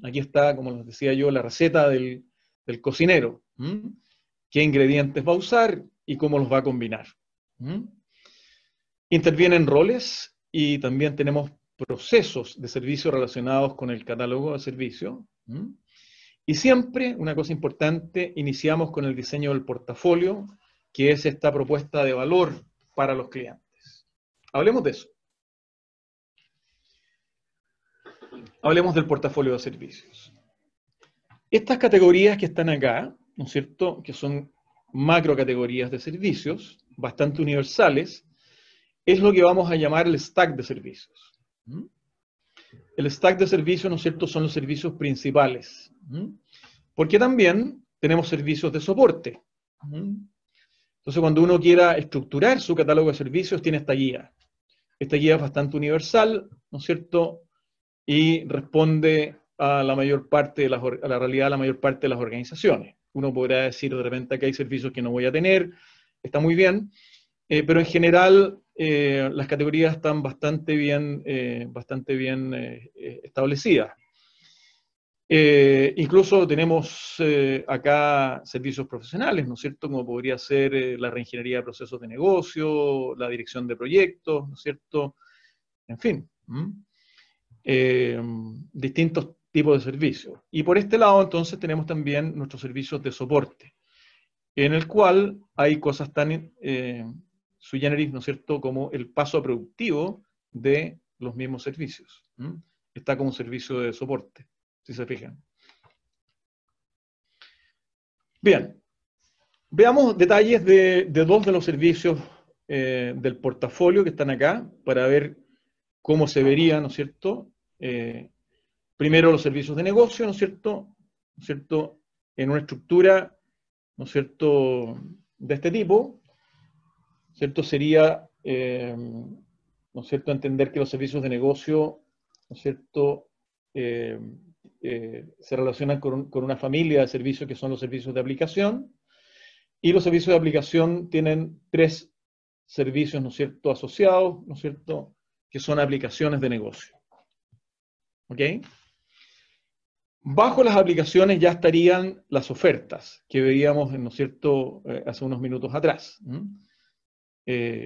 Aquí está, como les decía yo, la receta del cocinero, qué ingredientes va a usar y cómo los va a combinar. Intervienen roles y también tenemos procesos de servicio relacionados con el catálogo de servicios. Y siempre, una cosa importante, iniciamos con el diseño del portafolio, que es esta propuesta de valor para los clientes. Hablemos de eso. Hablemos del portafolio de servicios. Estas categorías que están acá, ¿no es cierto?, que son macro categorías de servicios, bastante universales, es lo que vamos a llamar el stack de servicios. El stack de servicios, ¿no es cierto?, son los servicios principales. Porque también tenemos servicios de soporte. Entonces, cuando uno quiera estructurar su catálogo de servicios, tiene esta guía. Esta guía es bastante universal, ¿no es cierto?, y responde a la mayor parte de a la realidad de la mayor parte de las organizaciones. Uno podrá decir de repente que hay servicios que no voy a tener, está muy bien, pero en general las categorías están bastante bien establecidas. Incluso tenemos acá servicios profesionales, ¿no es cierto?, como podría ser la reingeniería de procesos de negocio, la dirección de proyectos, ¿no es cierto?, en fin. Distintos tipos de servicios. Y por este lado, entonces, tenemos también nuestros servicios de soporte, en el cual hay cosas tan sui generis, ¿no es cierto?, como el paso productivo de los mismos servicios. Está como un servicio de soporte, si se fijan. Bien, veamos detalles de dos de los servicios del portafolio que están acá, para ver cómo se vería, ¿no es cierto?, primero los servicios de negocio, ¿no es cierto? ¿No es cierto? En una estructura, ¿no es cierto?, de este tipo, ¿cierto? Sería, ¿no es cierto?, entender que los servicios de negocio, ¿no es cierto?, se relacionan con una familia de servicios que son los servicios de aplicación, y los servicios de aplicación tienen tres servicios, ¿no es cierto?, asociados, ¿no es cierto?, que son aplicaciones de negocio. ¿Ok? Bajo las aplicaciones ya estarían las ofertas que veíamos, ¿no es cierto?, hace unos minutos atrás.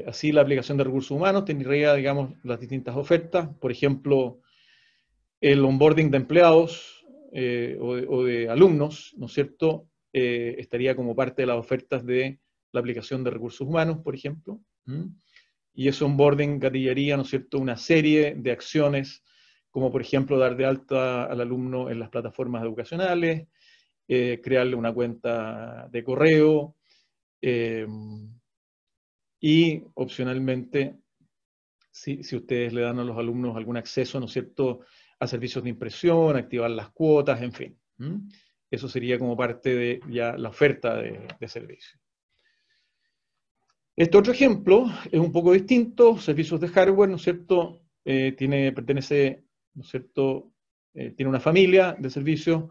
Así la aplicación de recursos humanos tendría, digamos, las distintas ofertas. Por ejemplo, el onboarding de empleados o de alumnos, ¿no es cierto?, estaría como parte de las ofertas de la aplicación de recursos humanos, por ejemplo. Y ese onboarding gatillaría, ¿no es cierto?, una serie de acciones, como por ejemplo dar de alta al alumno en las plataformas educacionales, crearle una cuenta de correo, y opcionalmente, si ustedes le dan a los alumnos algún acceso, ¿no es cierto?, a servicios de impresión, activar las cuotas, en fin. Eso sería como parte de ya la oferta de servicio. Este otro ejemplo es un poco distinto, servicios de hardware, ¿no es cierto?, pertenece, ¿no es cierto?, tiene una familia de servicios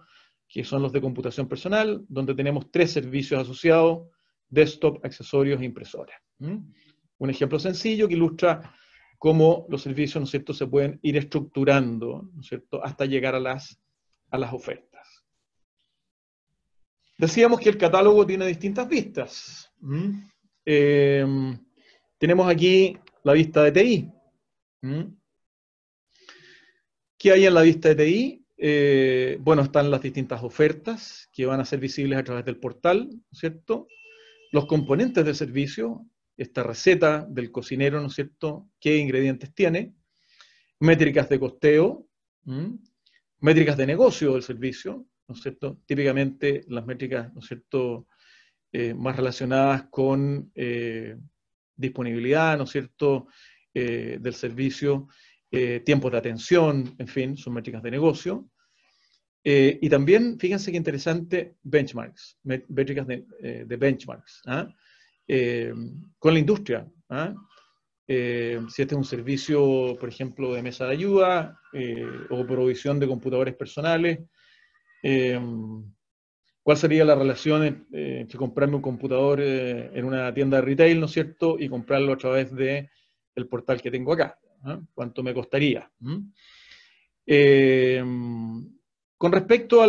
que son los de computación personal, donde tenemos tres servicios asociados: desktop, accesorios e impresoras. Un ejemplo sencillo que ilustra cómo los servicios, ¿no es cierto?, se pueden ir estructurando, ¿no es cierto?, hasta llegar a las ofertas. Decíamos que el catálogo tiene distintas vistas. Tenemos aquí la vista de TI. ¿Qué hay en la vista de TI? Bueno, están las distintas ofertas que van a ser visibles a través del portal, ¿no es cierto? Los componentes del servicio, esta receta del cocinero, ¿no es cierto?, qué ingredientes tiene, métricas de costeo, métricas de negocio del servicio, ¿no es cierto?, típicamente las métricas, ¿no es cierto?, más relacionadas con disponibilidad, ¿no es cierto?, del servicio, tiempos de atención, en fin, son métricas de negocio. Y también, fíjense qué interesante, benchmarks, métricas de benchmarks, con la industria. Si este es un servicio, por ejemplo, de mesa de ayuda o provisión de computadores personales, ¿cuál sería la relación entre comprarme un computador en una tienda de retail, ¿no es cierto?, y comprarlo a través del portal que tengo acá? ¿Cuánto me costaría? Con respecto a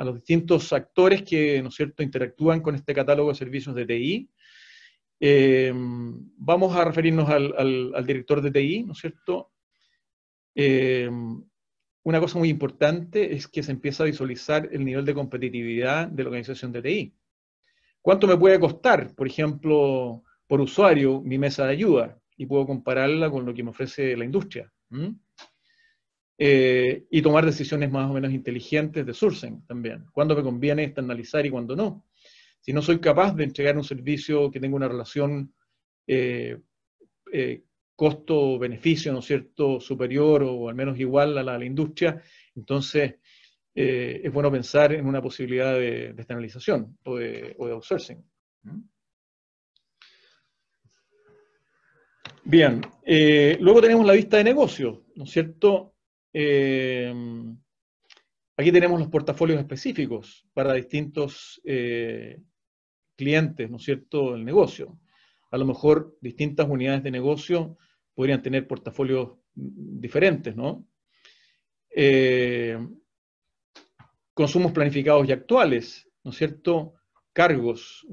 los distintos actores que, ¿no es cierto?, interactúan con este catálogo de servicios de TI, vamos a referirnos al director de TI, ¿no es cierto? Una cosa muy importante es que se empieza a visualizar el nivel de competitividad de la organización de TI. ¿Cuánto me puede costar, por ejemplo, por usuario, mi mesa de ayuda? Y puedo compararla con lo que me ofrece la industria. Y tomar decisiones más o menos inteligentes de sourcing también. ¿Cuándo me conviene externalizar y cuándo no? Si no soy capaz de entregar un servicio que tenga una relación costo-beneficio, ¿no es cierto?, superior o al menos igual a la industria, entonces es bueno pensar en una posibilidad de externalización o de outsourcing. Bien, luego tenemos la vista de negocio, ¿no es cierto? Aquí tenemos los portafolios específicos para distintos clientes, ¿no es cierto?, del negocio. A lo mejor distintas unidades de negocio podrían tener portafolios diferentes, ¿no? Consumos planificados y actuales, ¿no es cierto? Cargos,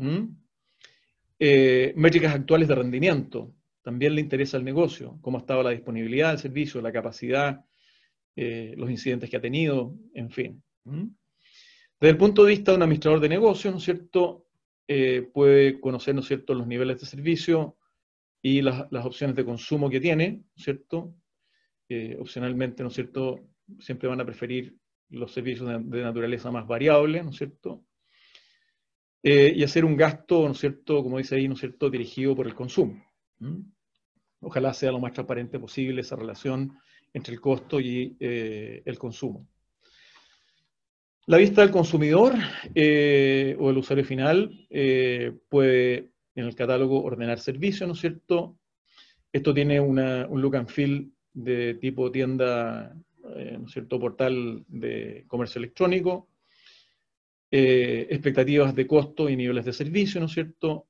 métricas actuales de rendimiento, también le interesa al negocio, cómo ha estado la disponibilidad del servicio, la capacidad, los incidentes que ha tenido, en fin. Desde el punto de vista de un administrador de negocios, ¿no es cierto?, puede conocer, ¿no es cierto?, los niveles de servicio y las opciones de consumo que tiene, ¿no es cierto? Opcionalmente, ¿no es cierto?, siempre van a preferir los servicios de naturaleza más variable, ¿no es cierto? Y hacer un gasto, ¿no es cierto?, como dice ahí, ¿no es cierto?, dirigido por el consumo. Ojalá sea lo más transparente posible esa relación entre el costo y el consumo. La vista del consumidor o el usuario final puede en el catálogo ordenar servicios, ¿no es cierto? Esto tiene un look and feel de tipo tienda, ¿no es cierto?, portal de comercio electrónico, expectativas de costo y niveles de servicio, ¿no es cierto?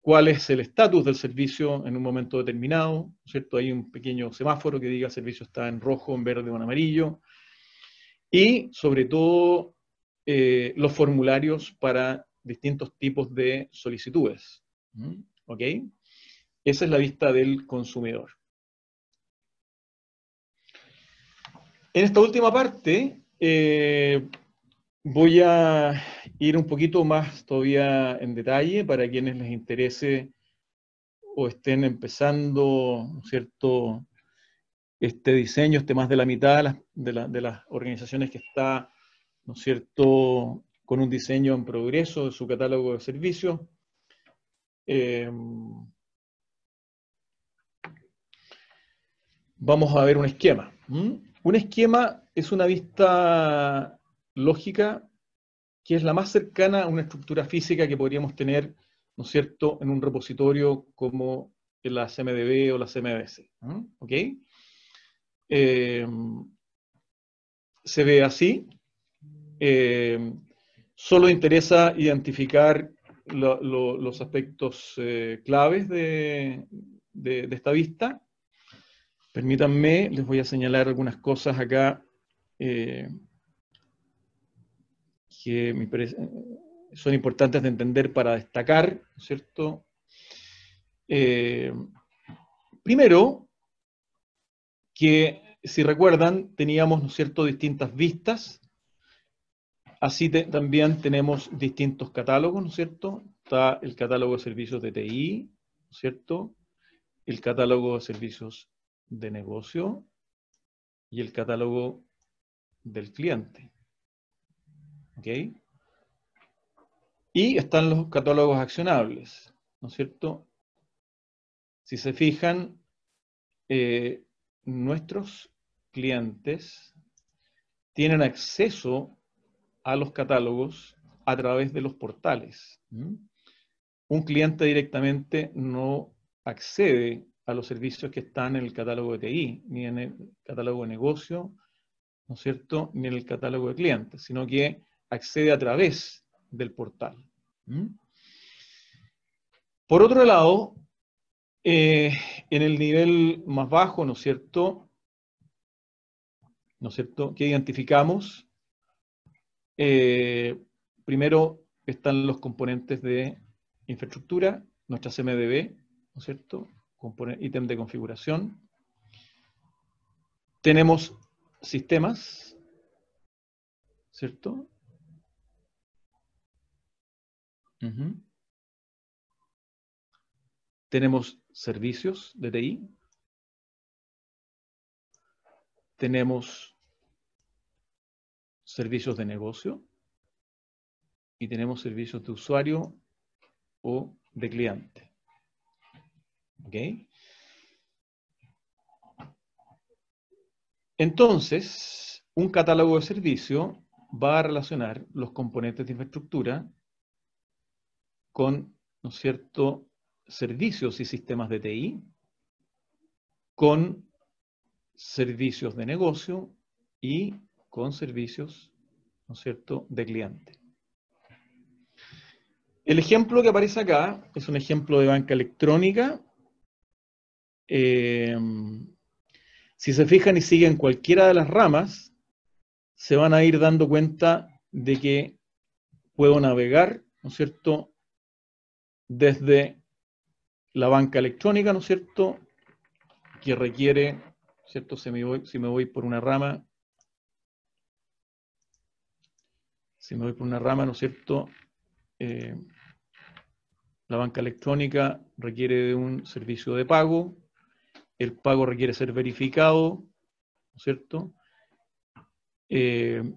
¿Cuál es el estatus del servicio en un momento determinado? ¿No es cierto? Hay un pequeño semáforo que diga el servicio está en rojo, en verde o en amarillo. Y, sobre todo, los formularios para distintos tipos de solicitudes. ¿Ok? Esa es la vista del consumidor. En esta última parte, voy a ir un poquito más todavía en detalle para quienes les interese o estén empezando, ¿no es cierto?, este diseño, más de la mitad de las organizaciones que está, ¿no es cierto?, con un diseño en progreso de su catálogo de servicios. Vamos a ver un esquema. Un esquema es una vista lógica que es la más cercana a una estructura física que podríamos tener, ¿no es cierto?, en un repositorio como la CMDB o la CMDB. ¿Ok? Se ve así. Solo interesa identificar los aspectos claves de esta vista. Permítanme, les voy a señalar algunas cosas acá que son importantes de entender para destacar, ¿cierto? Primero, que si recuerdan, teníamos, ¿no es cierto?, distintas vistas. Así también tenemos distintos catálogos, ¿no es cierto? Está el catálogo de servicios de TI, ¿no es cierto? El catálogo de servicios de negocio y el catálogo del cliente. ¿Ok? Y están los catálogos accionables, ¿no es cierto? Si se fijan, nuestros clientes tienen acceso a los catálogos a través de los portales. Un cliente directamente no accede a los servicios que están en el catálogo de TI, ni en el catálogo de negocio, ¿no es cierto?, ni en el catálogo de clientes, sino que accede a través del portal. Por otro lado, en el nivel más bajo, ¿no es cierto?, ¿no es cierto?, que identificamos. Primero están los componentes de infraestructura, nuestra CMDB, ¿no es cierto?, ítem de configuración. Tenemos sistemas, ¿cierto? Tenemos servicios de TI. Tenemos servicios de negocio. Y tenemos servicios de usuario o de cliente. ¿Ok? Entonces, un catálogo de servicio va a relacionar los componentes de infraestructura con, ¿no es cierto?, servicios y sistemas de TI, con servicios de negocio y con servicios, ¿no es cierto?, de cliente. El ejemplo que aparece acá es un ejemplo de banca electrónica. Si se fijan y siguen cualquiera de las ramas, se van a ir dando cuenta de que puedo navegar, ¿no es cierto?, desde la banca electrónica, ¿no es cierto?, que requiere, ¿cierto?, si me voy por una rama, ¿no es cierto?, la banca electrónica requiere de un servicio de pago, el pago requiere ser verificado, ¿no es cierto?, el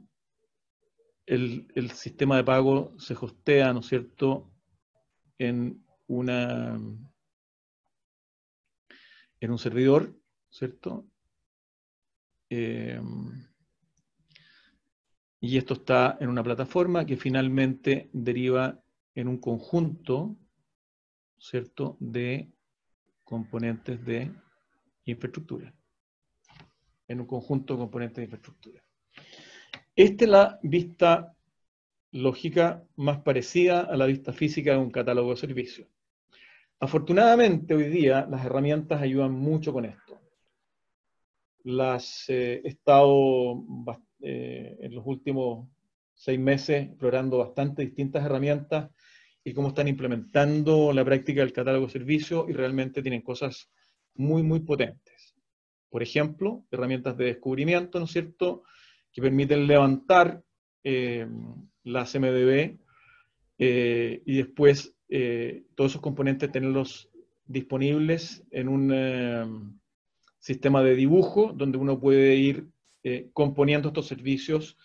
sistema de pago se hostea, ¿no es cierto?, en un servidor, ¿cierto? Y esto está en una plataforma que finalmente deriva en un conjunto, ¿cierto?, de componentes de infraestructura. En un conjunto de componentes de infraestructura. Esta es la vista lógica más parecida a la vista física de un catálogo de servicios. Afortunadamente, hoy día las herramientas ayudan mucho con esto. Las he estado en los últimos 6 meses explorando bastante distintas herramientas y cómo están implementando la práctica del catálogo de servicios, y realmente tienen cosas muy, muy potentes. Por ejemplo, herramientas de descubrimiento, ¿no es cierto?, que permiten levantar la CMDB y después todos esos componentes tenerlos disponibles en un sistema de dibujo donde uno puede ir componiendo estos servicios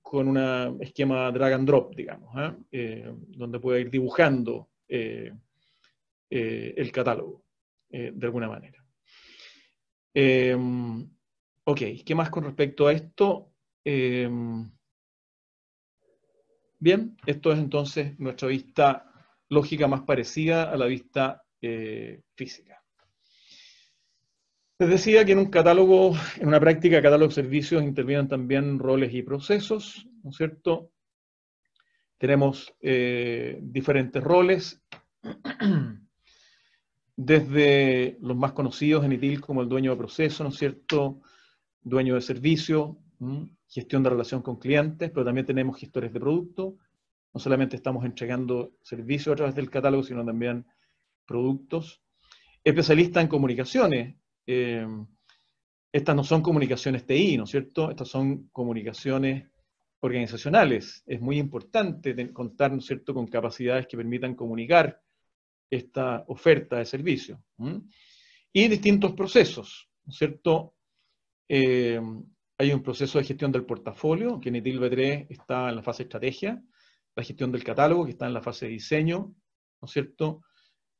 con un esquema drag and drop, digamos, donde puede ir dibujando el catálogo de alguna manera. Ok, ¿qué más con respecto a esto? Bien, esto es entonces nuestra vista lógica más parecida a la vista física. Les decía que en un catálogo, en una práctica de catálogo de servicios, intervienen también roles y procesos, ¿no es cierto? Tenemos diferentes roles, desde los más conocidos en ITIL como el dueño de proceso, ¿no es cierto?, dueño de servicio, gestión de relación con clientes, pero también tenemos gestores de producto. No solamente estamos entregando servicios a través del catálogo, sino también productos. Especialista en comunicaciones. Estas no son comunicaciones TI, ¿no es cierto? Estas son comunicaciones organizacionales. Es muy importante contar, ¿no es cierto?, con capacidades que permitan comunicar esta oferta de servicio. Y distintos procesos, ¿no es cierto? Hay un proceso de gestión del portafolio, que en ITIL V3 está en la fase de estrategia, la gestión del catálogo, que está en la fase de diseño, ¿no es cierto?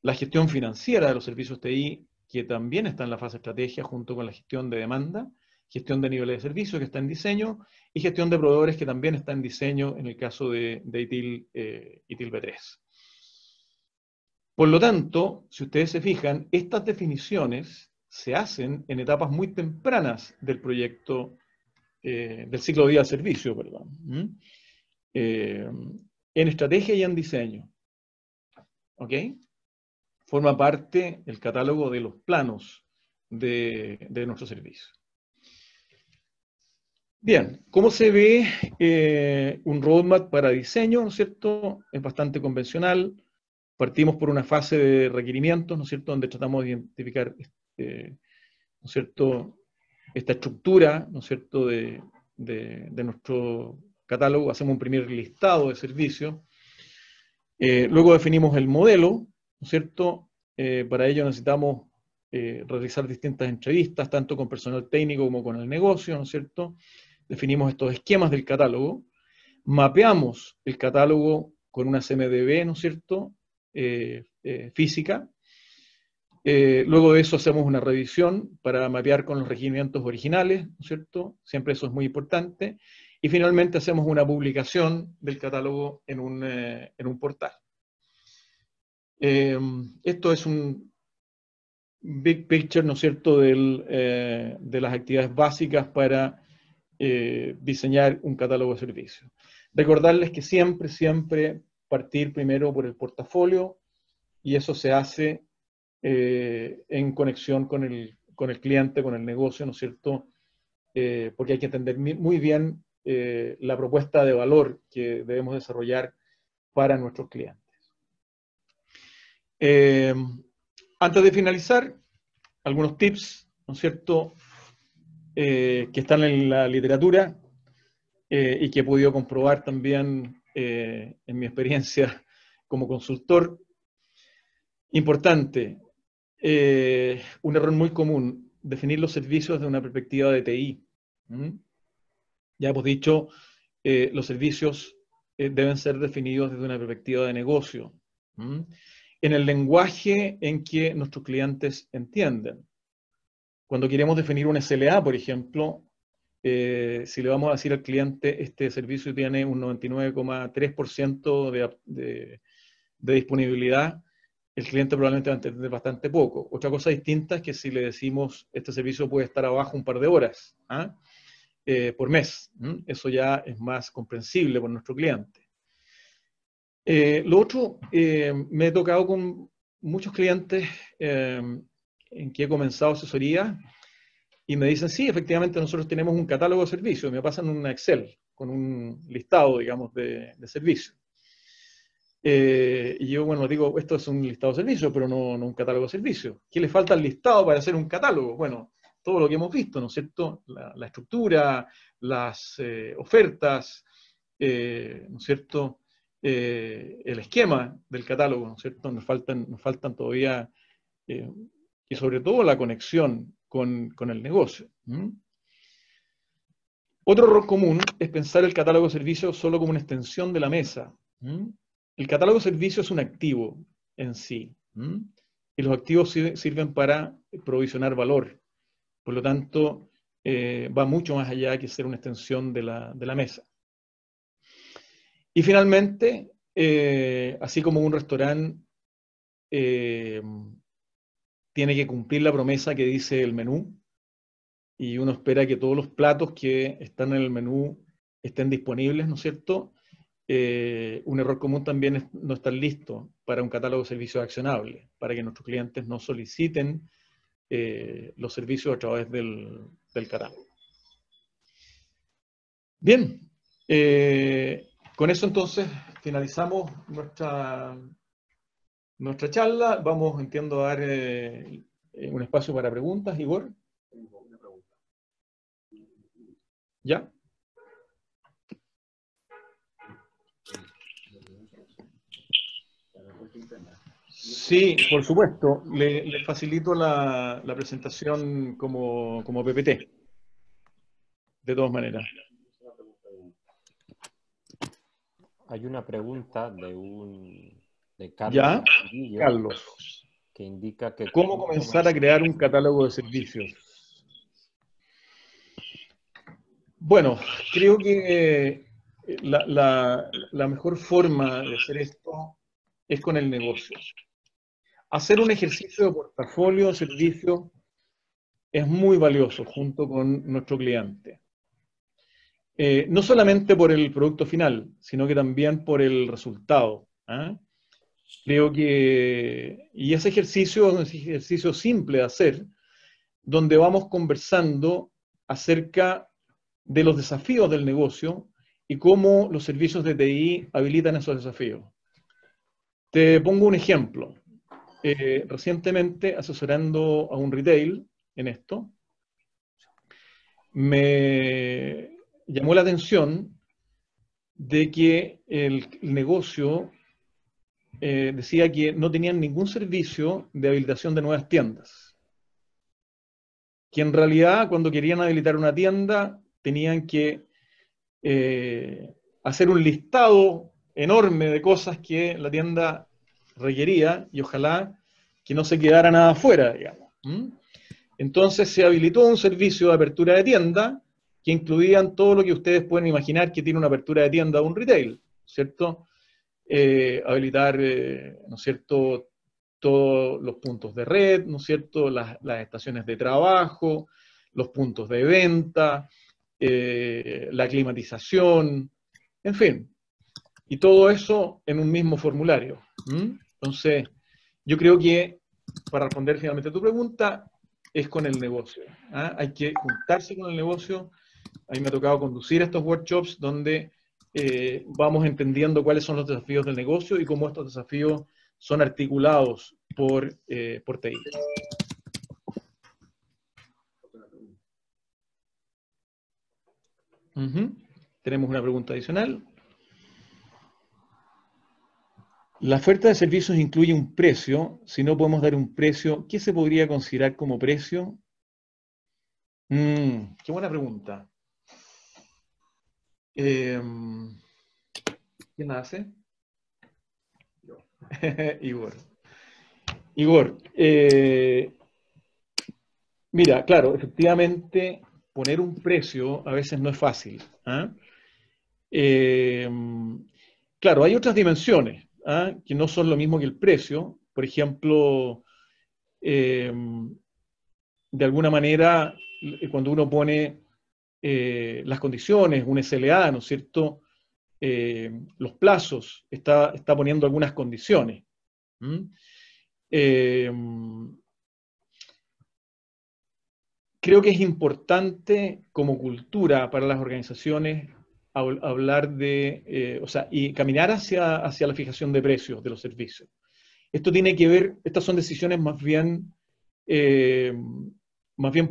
La gestión financiera de los servicios TI, que también está en la fase de estrategia, junto con la gestión de demanda, gestión de niveles de servicio, que está en diseño, y gestión de proveedores, que también está en diseño en el caso de ITIL V3. Por lo tanto, si ustedes se fijan, estas definiciones se hacen en etapas muy tempranas del proyecto, del ciclo de vida del servicio, perdón. En estrategia y en diseño. ¿Ok? Forma parte el catálogo de los planos de nuestro servicio. Bien, ¿cómo se ve un roadmap para diseño? ¿No es cierto? Es bastante convencional. Partimos por una fase de requerimientos, ¿no es cierto?, donde tratamos de identificar, ¿no es cierto?, esta estructura, ¿no es cierto?, de nuestro catálogo. Hacemos un primer listado de servicios. Luego definimos el modelo, ¿no es cierto? Para ello necesitamos realizar distintas entrevistas, tanto con personal técnico como con el negocio, ¿no es cierto? Definimos estos esquemas del catálogo, mapeamos el catálogo con una CMDB, ¿no es cierto?, física. Luego de eso hacemos una revisión para mapear con los requerimientos originales, ¿no es cierto? Siempre eso es muy importante. Y finalmente hacemos una publicación del catálogo en un portal. Esto es un big picture, ¿no es cierto?, de las actividades básicas para diseñar un catálogo de servicios. Recordarles que siempre partir primero por el portafolio, y eso se hace en conexión con el cliente, con el negocio, ¿no es cierto? Porque hay que entender muy bien la propuesta de valor que debemos desarrollar para nuestros clientes. Antes de finalizar, algunos tips, ¿no es cierto?, que están en la literatura y que he podido comprobar también en mi experiencia como consultor. Importante, un error muy común, definir los servicios desde una perspectiva de TI. Ya hemos dicho, los servicios deben ser definidos desde una perspectiva de negocio, en el lenguaje en que nuestros clientes entienden. Cuando queremos definir un SLA, por ejemplo, si le vamos a decir al cliente, este servicio tiene un 99,3% de disponibilidad, el cliente probablemente va a entender bastante poco. Otra cosa distinta es que si le decimos, este servicio puede estar abajo un par de horas por mes, eso ya es más comprensible por nuestro cliente. Lo otro, me he tocado con muchos clientes en que he comenzado asesoría y me dicen, sí, efectivamente nosotros tenemos un catálogo de servicios, me pasan un Excel con un listado, digamos, de servicios. Y yo, bueno, digo, esto es un listado de servicios, pero no un catálogo de servicios. ¿Qué le falta al listado para hacer un catálogo? Bueno, todo lo que hemos visto, ¿no es cierto? La estructura, las ofertas, ¿no es cierto? El esquema del catálogo, ¿no es cierto? Nos faltan todavía, y sobre todo la conexión con el negocio. Otro error común es pensar el catálogo de servicios solo como una extensión de la mesa. El catálogo de servicios es un activo en sí, y los activos sirven para provisionar valor. Por lo tanto, va mucho más allá que ser una extensión de la mesa. Y finalmente, así como un restaurante tiene que cumplir la promesa que dice el menú, y uno espera que todos los platos que están en el menú estén disponibles, ¿no es cierto? Un error común también es no estar listo para un catálogo de servicios accionables, para que nuestros clientes no soliciten los servicios a través del catálogo. Bien, con eso entonces finalizamos nuestra charla. Vamos, entiendo, a dar un espacio para preguntas, Igor. Una pregunta. ¿Ya? Sí, por supuesto. Le facilito la presentación como PPT. De todas maneras. Hay una pregunta de Carlos. ¿Ya? Trujillo, Carlos. que indica que ¿Cómo comenzar a crear un catálogo de servicios? Bueno, creo que la mejor forma de hacer esto es con el negocio. Hacer un ejercicio de portafolio de servicios es muy valioso junto con nuestro cliente. No solamente por el producto final, sino que también por el resultado. Creo que, y ese ejercicio es un ejercicio simple de hacer, donde vamos conversando acerca de los desafíos del negocio y cómo los servicios de TI habilitan esos desafíos. Te pongo un ejemplo. Recientemente, asesorando a un retail en esto, me llamó la atención de que el negocio decía que no tenían ningún servicio de habilitación de nuevas tiendas. Que en realidad, cuando querían habilitar una tienda, tenían que hacer un listado enorme de cosas que la tienda requería y ojalá que no se quedara nada afuera, digamos. Entonces se habilitó un servicio de apertura de tienda que incluían todo lo que ustedes pueden imaginar que tiene una apertura de tienda de un retail, ¿cierto? Habilitar, ¿no es cierto?, todos los puntos de red, ¿no es cierto?, las estaciones de trabajo, los puntos de venta, la climatización, en fin. Y todo eso en un mismo formulario. Entonces, yo creo que, para responder finalmente a tu pregunta, es con el negocio. Hay que juntarse con el negocio. A mí me ha tocado conducir estos workshops donde vamos entendiendo cuáles son los desafíos del negocio y cómo estos desafíos son articulados por TI. Tenemos una pregunta adicional. La oferta de servicios incluye un precio. Si no podemos dar un precio, ¿qué se podría considerar como precio? Qué buena pregunta. ¿Quién la hace? Igor. Igor, mira, claro, efectivamente, poner un precio a veces no es fácil. Claro, hay otras dimensiones que no son lo mismo que el precio. Por ejemplo, de alguna manera, cuando uno pone las condiciones, un SLA, ¿no es cierto?, los plazos, está poniendo algunas condiciones. Creo que es importante como cultura para las organizaciones hablar de, o sea, y caminar hacia la fijación de precios de los servicios. Esto tiene que ver, estas son decisiones más bien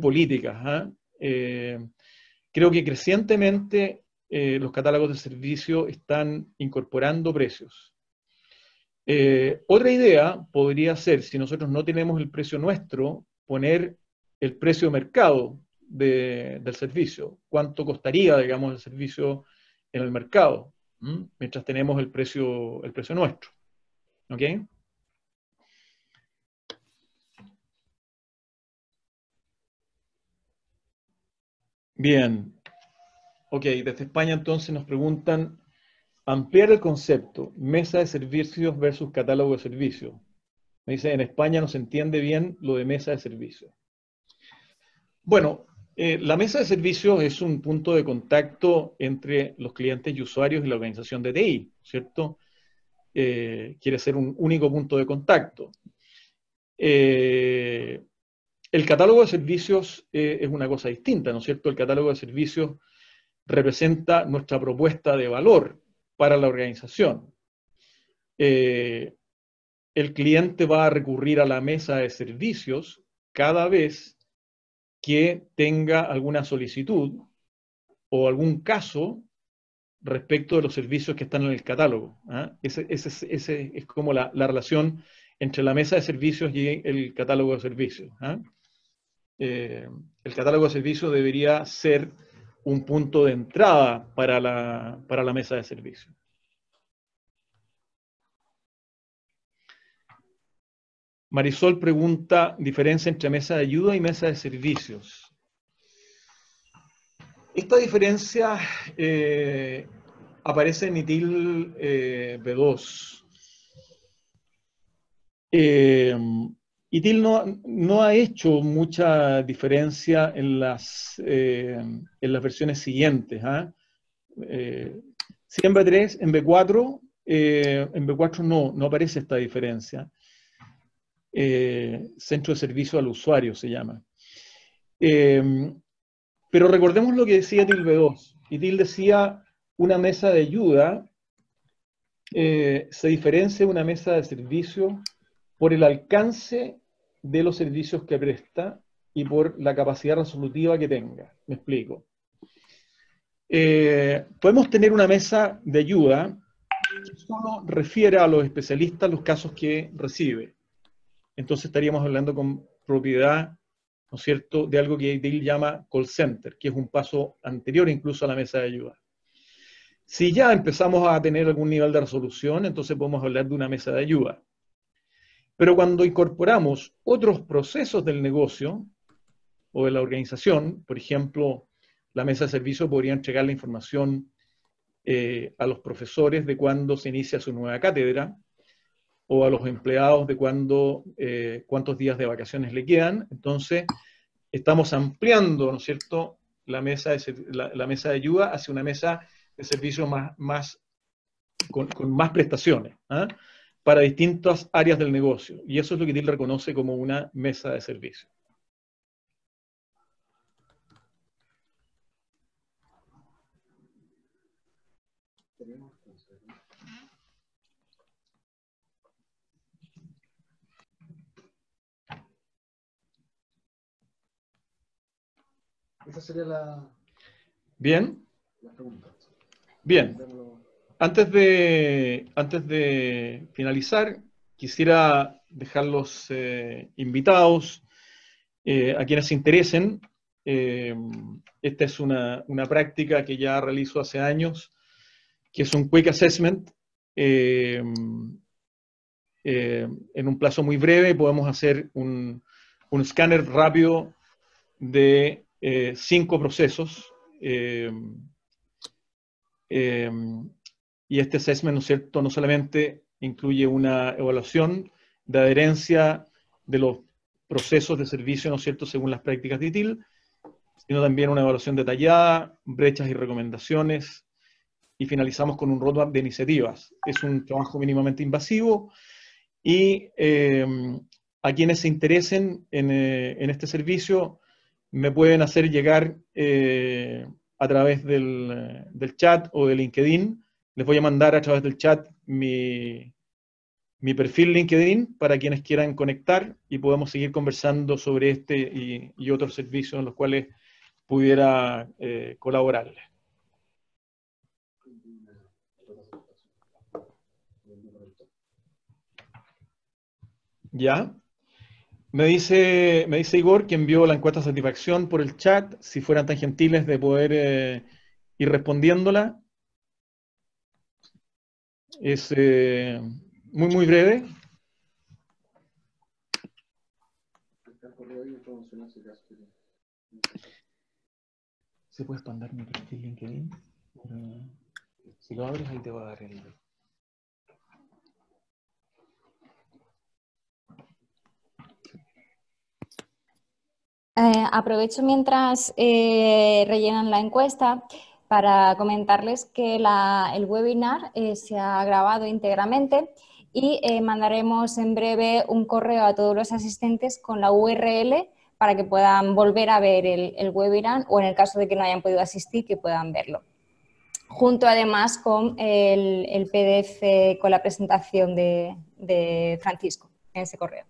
políticas. Creo que crecientemente los catálogos de servicio están incorporando precios. Otra idea podría ser, si nosotros no tenemos el precio nuestro, poner el precio de mercado del servicio. ¿Cuánto costaría, digamos, el servicio en el mercado? Mientras tenemos el precio nuestro. ¿Ok? Bien. Ok, desde España entonces nos preguntan, ampliar el concepto, mesa de servicios versus catálogo de servicios. Me dice, en España no se entiende bien lo de mesa de servicios. Bueno, la mesa de servicios es un punto de contacto entre los clientes y usuarios y la organización de TI, ¿cierto? Quiere ser un único punto de contacto. El catálogo de servicios es una cosa distinta, ¿no es cierto? El catálogo de servicios representa nuestra propuesta de valor para la organización. El cliente va a recurrir a la mesa de servicios cada vez que tenga alguna solicitud o algún caso respecto de los servicios que están en el catálogo. Ese es como la relación entre la mesa de servicios y el catálogo de servicios. El catálogo de servicios debería ser un punto de entrada para la mesa de servicios. Marisol pregunta, diferencia entre mesa de ayuda y mesa de servicios. Esta diferencia aparece en ITIL B2. ITIL no ha hecho mucha diferencia en las versiones siguientes. Sí, en B3, en B4, en B4 no aparece esta diferencia. Centro de servicio al usuario se llama. Pero recordemos lo que decía TIL B2. Y TIL decía, una mesa de ayuda se diferencia de una mesa de servicio por el alcance de los servicios que presta y por la capacidad resolutiva que tenga. Me explico. Podemos tener una mesa de ayuda que solo refiere a los especialistas los casos que recibe. Entonces estaríamos hablando con propiedad, ¿no es cierto?, de algo que TIL llama call center, que es un paso anterior incluso a la mesa de ayuda. Si ya empezamos a tener algún nivel de resolución, entonces podemos hablar de una mesa de ayuda. Pero cuando incorporamos otros procesos del negocio o de la organización, por ejemplo, la mesa de servicio podría entregar la información a los profesores de cuándo se inicia su nueva cátedra, o a los empleados de cuántos días de vacaciones le quedan. Entonces, estamos ampliando, ¿no es cierto?, la mesa de ayuda hacia una mesa de servicio con más prestaciones, ¿eh?, para distintas áreas del negocio. Y eso es lo que TIL reconoce como una mesa de servicio. Esa sería la Bien. pregunta. Bien. Antes de finalizar, quisiera dejarlos invitados a quienes se interesen. Esta es una práctica que ya realizo hace años, que es un Quick Assessment. En un plazo muy breve podemos hacer un escáner rápido de 5 procesos. Y este assessment, ¿no es cierto?, no solamente incluye una evaluación de adherencia de los procesos de servicio, ¿no es cierto?, según las prácticas de TIL, sino también una evaluación detallada, brechas y recomendaciones, y finalizamos con un roadmap de iniciativas. Es un trabajo mínimamente invasivo, y a quienes se interesen en este servicio me pueden hacer llegar a través del chat o de LinkedIn. Les voy a mandar a través del chat mi perfil LinkedIn para quienes quieran conectar y podamos seguir conversando sobre este y otros servicios en los cuales pudiera colaborarles. ¿Ya? Me dice Igor que envió la encuesta de satisfacción por el chat, si fueran tan gentiles de poder ir respondiéndola. Es muy breve. ¿Se puede expandir mi perfil LinkedIn? Si lo abres, ahí te va a dar el... Aprovecho mientras rellenan la encuesta para comentarles que el webinar se ha grabado íntegramente y mandaremos en breve un correo a todos los asistentes con la URL para que puedan volver a ver el webinar, o en el caso de que no hayan podido asistir, que puedan verlo. Junto además con el PDF con la presentación de Francisco en ese correo.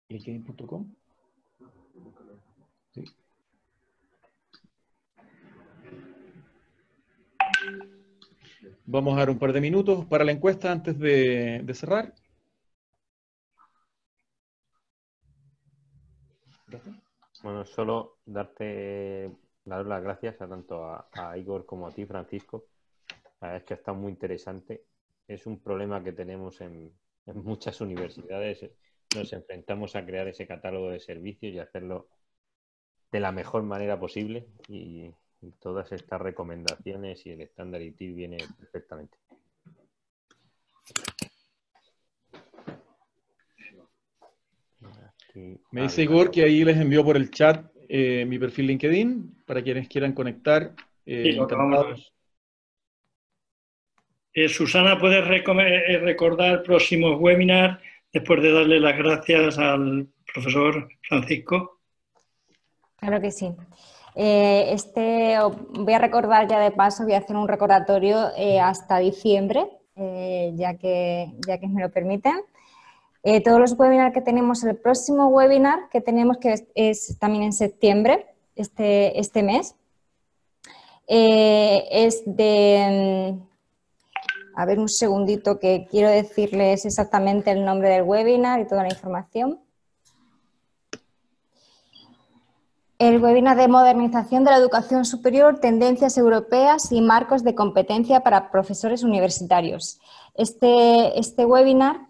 LinkedIn.com. Sí. Vamos a dar un par de minutos para la encuesta antes de cerrar. Bueno, solo dar las gracias tanto a Igor como a ti, Francisco. La verdad es que está muy interesante. Es un problema que tenemos en muchas universidades. Nos enfrentamos a crear ese catálogo de servicios y hacerlo de la mejor manera posible, y todas estas recomendaciones y el estándar ITIL viene perfectamente. Me dice Igor que ahí les envió por el chat mi perfil LinkedIn para quienes quieran conectar Sí, lo acabamos de ver. encantados. Susana, ¿puedes recordar próximos webinars después de darle las gracias al profesor Francisco? Claro que sí. Voy a recordar ya de paso, voy a hacer un recordatorio hasta diciembre, ya que me lo permiten. Todos los webinars que tenemos, el próximo webinar que tenemos, que es también en septiembre, este mes, es de... A ver, un segundito que quiero decirles exactamente el nombre del webinar y toda la información. El webinar de modernización de la educación superior, tendencias europeas y marcos de competencia para profesores universitarios. Este webinar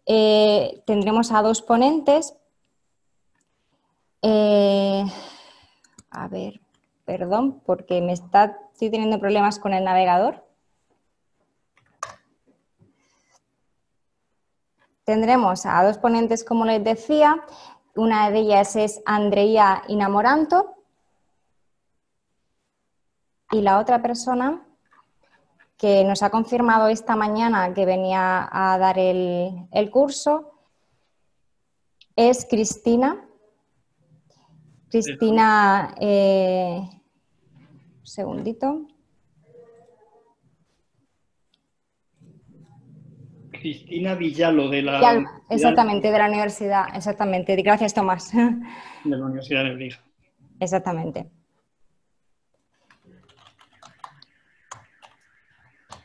tendremos a 2 ponentes. A ver, perdón, porque estoy teniendo problemas con el navegador. Tendremos a 2 ponentes, como les decía. Una de ellas es Andrea Inamoranto y la otra persona que nos ha confirmado esta mañana que venía a dar el curso es Cristina. Cristina, un segundito. Cristina Villalo, de la Villalba, exactamente, de la universidad, exactamente. Gracias, Tomás. de la Universidad de Lebrija. Exactamente.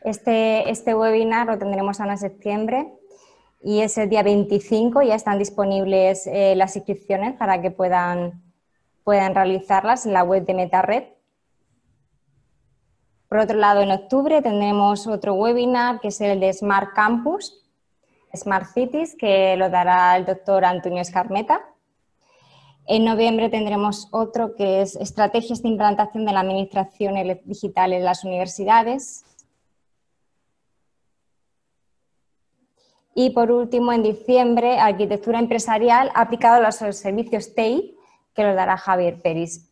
Este webinar lo tendremos ahora en septiembre y es el día 25, ya están disponibles las inscripciones para que puedan realizarlas en la web de MetaRed. Por otro lado, en octubre tendremos otro webinar que es el de Smart Campus, Smart Cities, que lo dará el doctor Antonio Escarmeta. En noviembre tendremos otro que es Estrategias de implantación de la administración digital en las universidades. Y por último, en diciembre, Arquitectura empresarial aplicada a los servicios TI, que lo dará Javier Peris.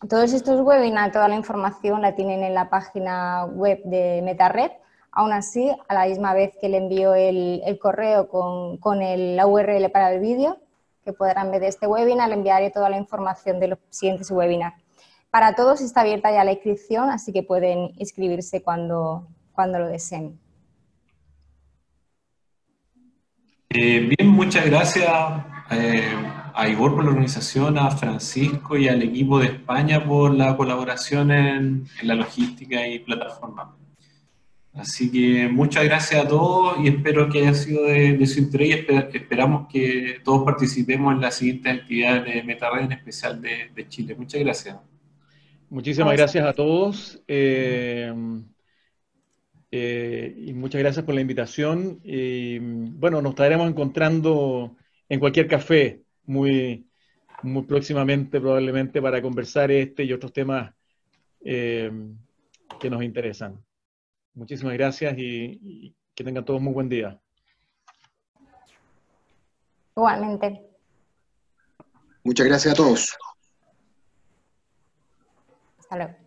Todos estos webinars, toda la información la tienen en la página web de MetaRed. Aún así, a la misma vez que le envío el correo con la URL para el vídeo, que podrán ver de este webinar, le enviaré toda la información de los siguientes webinars. Para todos está abierta ya la inscripción, así que pueden inscribirse cuando lo deseen. Bien, muchas gracias a Igor por la organización, a Francisco y al equipo de España por la colaboración en la logística y plataforma. Así que muchas gracias a todos y espero que haya sido de su interés y esperamos que todos participemos en las siguientes actividades de MetaRed, en especial de Chile. Muchas gracias. Muchísimas gracias a todos. Y muchas gracias por la invitación. Y bueno, nos estaremos encontrando en cualquier café muy próximamente, probablemente, para conversar este y otros temas que nos interesan. Muchísimas gracias y que tengan todos muy buen día. Igualmente. Muchas gracias a todos. Hasta luego.